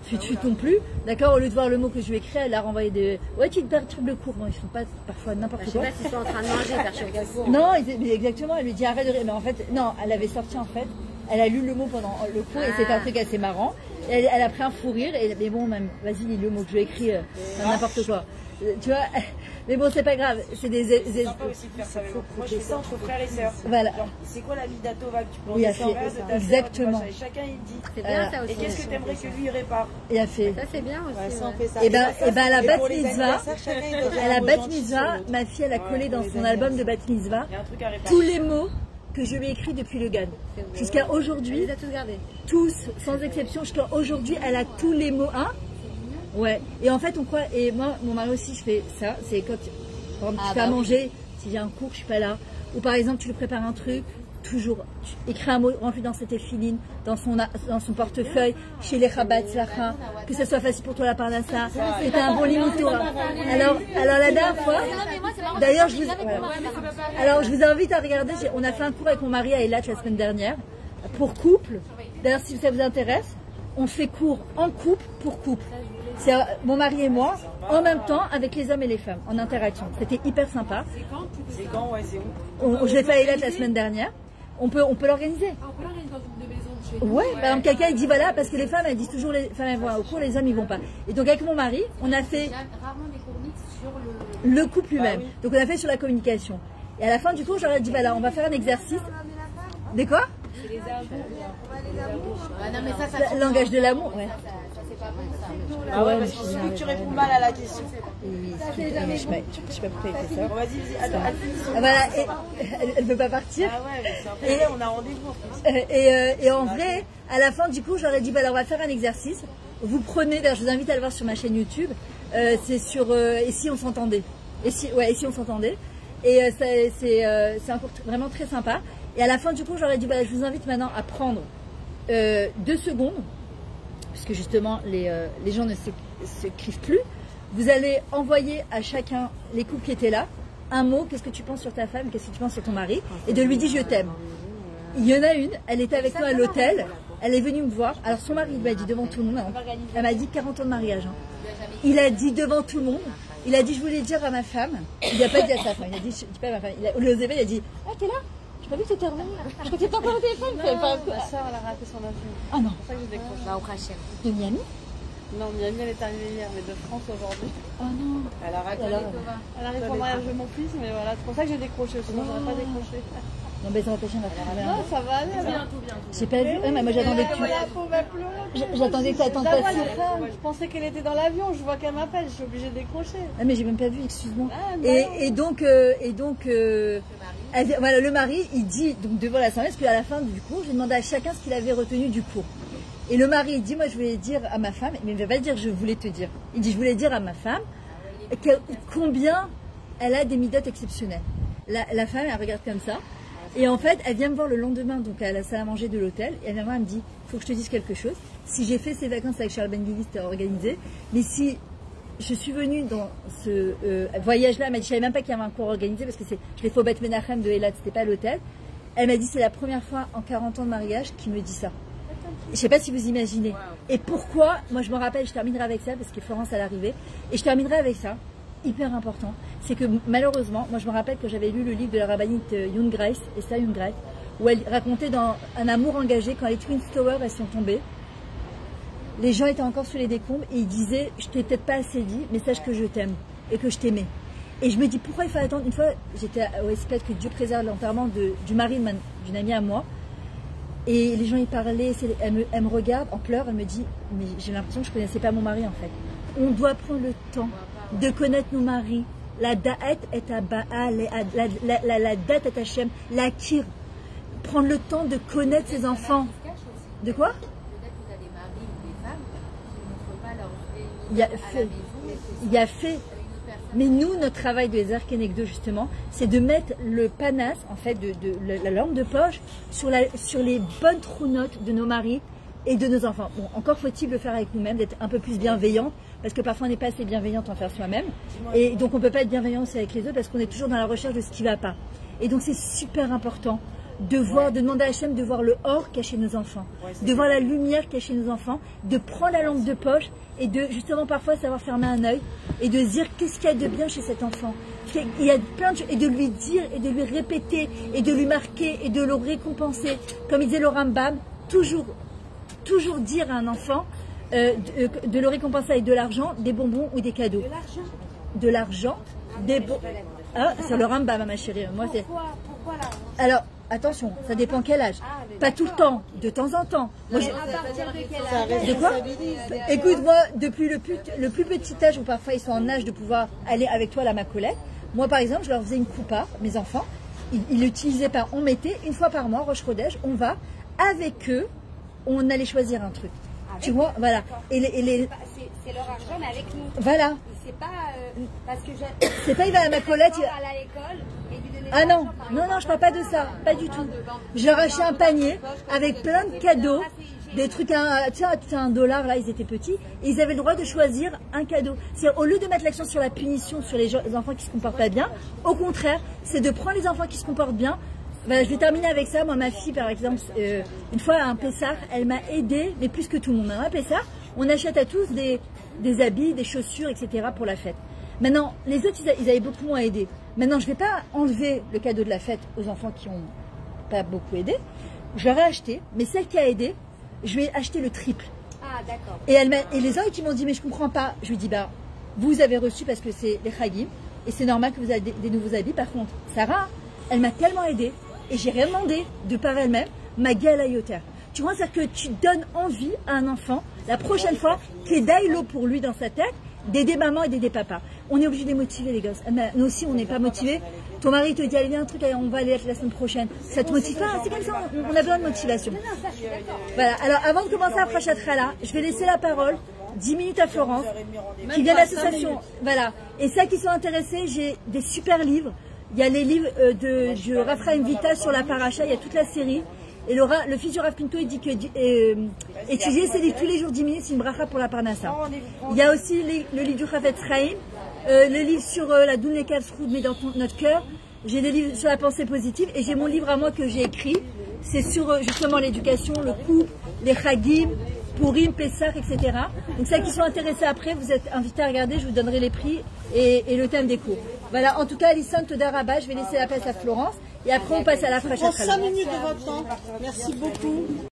fut non plus. D'accord, au lieu de voir le mot que je lui ai écrit, elle a renvoyé des. Ouais, tu te perturbes le cours. Bon, ils font pas parfois n'importe quoi. Je sais pas s'ils sont en train de manger, perturbe le cours. Non, mais exactement. Elle lui dit arrête de rire. Mais en fait, non, elle avait sorti en fait. Elle a lu le mot pendant le cours et c'était un truc assez marrant. Elle a pris un fou rire, mais bon, même, vas-y, lis le mot que je lui ai écrit, n'importe quoi. Tu vois, mais bon, c'est pas grave, c'est des. C'est sympa aussi de faire ça. Moi, je fais ça entre frères et sœurs. Voilà. C'est quoi la vie d'Atova que tu penses? Oui, il a fait. Exactement. Chacun il dit. C'est bien ça aussi. Et qu'est-ce que tu aimerais que lui répare? Il a fait. Ça, c'est bien aussi. Ça, on fait ça. Et ben, la bat mitzvah, à la bat mitzvah, ma fille, elle a collé dans son album de bat mitzvah tous les mots que je lui ai écrits depuis le GAN. Jusqu'à aujourd'hui, tous, sans exception, jusqu'à aujourd'hui, elle a tous les mots. Hein? Ouais. Et en fait, on croit, et moi, mon mari aussi, je fais ça. C'est quand, par exemple, tu fais à manger, si j'ai un cours, je suis pas là. Ou par exemple, tu lui prépares un truc. Toujours, écris un mot rempli dans cette effiline, dans son portefeuille, chez les Rabat Slacha, que ce soit facile pour toi la parnassa, que tu as un bon limite. Alors la dernière fois, d'ailleurs, je vous invite à regarder, on a fait un cours avec mon mari à Eilat la semaine dernière, pour couple. D'ailleurs, si ça vous intéresse, on fait cours en couple pour couple. C'est mon mari et moi, en même temps, avec les hommes et les femmes, en interaction. C'était hyper sympa. C'est quand, ouais, c'est où? Je l'ai fait à Eilat la semaine dernière. On peut l'organiser. On peut l'organiser dans une de maisons de chez nous. Ouais, par exemple, quelqu'un il dit voilà, parce que les femmes elles disent toujours les femmes elles vont au cours, les hommes ils vont pas. Et donc avec mon mari, on a fait rarement des cours sur le couple lui-même. Donc on a fait sur la communication. Et à la fin du cours, j'aurais dit voilà, on va faire un exercice. Des quoi? C'est les amours. Non mais ça langage de l'amour, ouais. Ah ouais, parce qu'il suffit que tu réponds mal à la question. Je sais pas pourquoi il fait ça. Vas-y, attends, voilà, elle veut pas partir. Ah ouais, mais c'est un problème, on a rendez-vous. Et en vrai, à la fin du coup, j'aurais dit voilà, on va faire un exercice. Vous prenez, d'ailleurs, je vous invite à le voir sur ma chaîne YouTube. C'est sur Et si on s'entendait. Et si on s'entendait. Et c'est un cours vraiment très sympa. Et à la fin du coup, j'aurais dit voilà, je vous invite maintenant à prendre 2 secondes. Puisque justement les gens ne s'écrivent plus, vous allez envoyer à chacun, les couples qui étaient là, un mot, qu'est-ce que tu penses sur ta femme, qu'est-ce que tu penses sur ton mari, et de lui dire je t'aime. Il y en a une, elle était avec nous à l'hôtel, elle est venue me voir, alors son mari m'a dit devant tout le monde, elle m'a dit 40 ans de mariage. Hein. Il a dit devant tout le monde, il a dit je voulais dire à ma femme, il n'a pas dit à sa femme, il a dit je dis pas à ma femme, il a dit ah t'es là? J'ai pas vu que t'étais revenu. Je crois que t'étais encore au téléphone. Ma soeur, elle a raté son avion. Ah non. C'est pour ça que je décroche. Va au Krachem. De Miami? Non, Miami, elle est arrivée hier, mais de France aujourd'hui. Oh non. Elle a raté. Elle arrive pour le mariage de mon fils, mais voilà, c'est pour ça que j'ai décroché, sinon j'aurais pas décroché. Non, mais ça va pas chier, on va faire un. Non, ça va aller. Bientôt. J'ai pas vu. Mais moi j'attendais que tu. J'attendais que tu attendes pas. Je pensais qu'elle était dans l'avion, je vois qu'elle m'appelle, je suis obligée de décrocher. Ah, mais j'ai même pas vu, excuse-moi. Ah, et donc, voilà, le mari, il dit, donc devant l'assemblée, parce qu'à la fin du cours, j'ai demandé à chacun ce qu'il avait retenu du cours. Et le mari, il dit, moi je voulais dire à ma femme, mais il ne va pas dire je voulais te dire. Il dit, je voulais dire à ma femme combien elle a des midotes exceptionnelles. La femme, elle regarde comme ça. Et en fait, elle vient me voir le lendemain, donc à la salle à manger de l'hôtel, et elle vient me voir, elle me dit, il faut que je te dise quelque chose. Si j'ai fait ces vacances avec Charles Ben Guigui, c'était organisé, mais si je suis venue dans ce voyage-là, elle m'a dit, je savais même pas qu'il y avait un cours organisé, parce que je l'ai fait au Beth Menachem de Eilat, c'était pas à l'hôtel. Elle m'a dit, c'est la première fois en 40 ans de mariage qu'il me dit ça. Je sais pas si vous imaginez. Et pourquoi, moi je me rappelle, je terminerai avec ça, parce que Florence elle arrivait, et je terminerai avec ça. Hyper important, c'est que malheureusement, moi je me rappelle que j'avais lu le livre de la rabbinite Young Grace, Esther Young Grace, où elle racontait dans Un amour engagé, quand les Twin Towers elles sont tombées, les gens étaient encore sous les décombres et ils disaient je t'ai peut-être pas assez dit, mais sache que je t'aime et que je t'aimais. Et je me dis pourquoi il faut attendre. Une fois j'étais au Espèce que Dieu préserve l'enterrement du mari d'une amie à moi, et les gens y parlaient, elle me regarde en pleurs, elle me dit mais j'ai l'impression que je connaissais pas mon mari en fait. On doit prendre le temps de connaître nos maris. La da'at est à Baal, la da'at est à Hachem, la kir. Prendre le temps de connaître ses enfants. De quoi? Peut-être que tu as des maris ou des femmes qui ne montrent pas leur Il y a fait. Mais nous, notre travail de Ezer Kenegdo, justement, c'est de mettre le panas, en fait, de la lampe de poche sur les bonnes trounotes de nos maris et de nos enfants. Bon, encore faut-il le faire avec nous-mêmes, d'être un peu plus bienveillante, parce que parfois on n'est pas assez bienveillante envers soi-même. Et donc on ne peut pas être bienveillant aussi avec les autres, parce qu'on est toujours dans la recherche de ce qui ne va pas. Et donc c'est super important de voir, de demander à Hachem de voir le or caché nos enfants, de voir la lumière cachée nos enfants, de prendre la lampe de poche et de justement parfois savoir fermer un œil et de se dire qu'est-ce qu'il y a de bien chez cet enfant. Il y a plein de choses, et de lui dire et de lui répéter et de lui marquer et de le récompenser. Comme il disait le Rambam, toujours dire à un enfant de le récompenser avec de l'argent, des bonbons ou des cadeaux. De l'argent, des bonbons. Ah, c'est le Rambam, ma chérie. Moi, Pourquoi l'argent? Alors, attention, ça dépend quel âge. Pas tout le temps, de temps en temps. Moi, À partir de quel âge? de quoi? Écoute, moi, depuis le plus petit âge où parfois ils sont en âge de pouvoir aller avec toi à la macolette, moi par exemple, je leur faisais une coupa, mes enfants, ils l'utilisaient pas. On mettait une fois par mois, Rosh Chodesh, on va avec eux, on allait choisir un truc. Tu vois, voilà. Et c'est leur argent, mais avec nous. Voilà. C'est pas parce que c'est pas il va à ma collègue. Il va à l'école et lui donner ah non, non, je parle pas de ça, pas du tout. Je leur achetais un panier avec plein de cadeaux, des trucs, tu sais, $1 là, ils étaient petits, et ils avaient le droit de choisir un cadeau. C'est au lieu de mettre l'accent sur la punition, sur les enfants qui se comportent pas bien, au contraire, c'est de prendre les enfants qui se comportent bien. Voilà, je vais terminer avec ça. Moi, ma fille, par exemple, une fois à un Pessah, elle m'a aidée, mais plus que tout le monde. À un Pessah, on achète à tous des habits, des chaussures, etc. pour la fête. Maintenant, les autres, ils avaient beaucoup moins aidé. Maintenant, je ne vais pas enlever le cadeau de la fête aux enfants qui n'ont pas beaucoup aidé. Je leur ai acheté, mais celle qui a aidé, je lui ai acheté le triple. Ah, d'accord. Et les autres qui m'ont dit, mais je ne comprends pas. Je lui ai dit, bah, vous avez reçu parce que c'est les Chagim, et c'est normal que vous avez des nouveaux habits. Par contre, Sarah, elle m'a tellement aidée. Et j'ai rien demandé de par elle-même, ma gueule à yoter. Tu vois, c'est-à-dire que tu donnes envie à un enfant, la prochaine fois, qu'il y ait d'aïlo pour lui dans sa tête, d'aider maman et d'aider papa. On est obligé de les motiver, les gosses. Nous aussi, on n'est pas motivés. Ton mari te dit, allez, viens un truc, allez, on va aller la semaine prochaine. Ça te motive pas? C'est comme ça, on a besoin de motivation. Voilà, alors avant de commencer à Prachat-Chala, je vais laisser la parole 10 minutes à Florence, qui vient de l'association. Voilà. Et celles qui sont intéressées, j'ai des super livres. Il y a les livres de Raphaël Vita sur la paracha, il y a toute la série. Et le fils du Rav Pinto, il dit que étudier ces livres tous les jours 10 minutes, c'est une bracha pour la parnassa. Il y a aussi le livre du Chavetz Chaim, le livre sur la Doune Kavsroud, mais dans notre cœur. J'ai des livres sur la pensée positive et j'ai mon livre à moi que j'ai écrit. C'est sur justement l'éducation, le couple, les Chagim, Purim, Pessah, etc. Donc celles qui sont intéressées après, vous êtes invités à regarder, je vous donnerai les prix et le thème des cours. Voilà, en tout cas, Alison Todaraba, je vais laisser la place à Florence et après on passe à la prochaine. Je prends 5 minutes de votre temps. Merci beaucoup.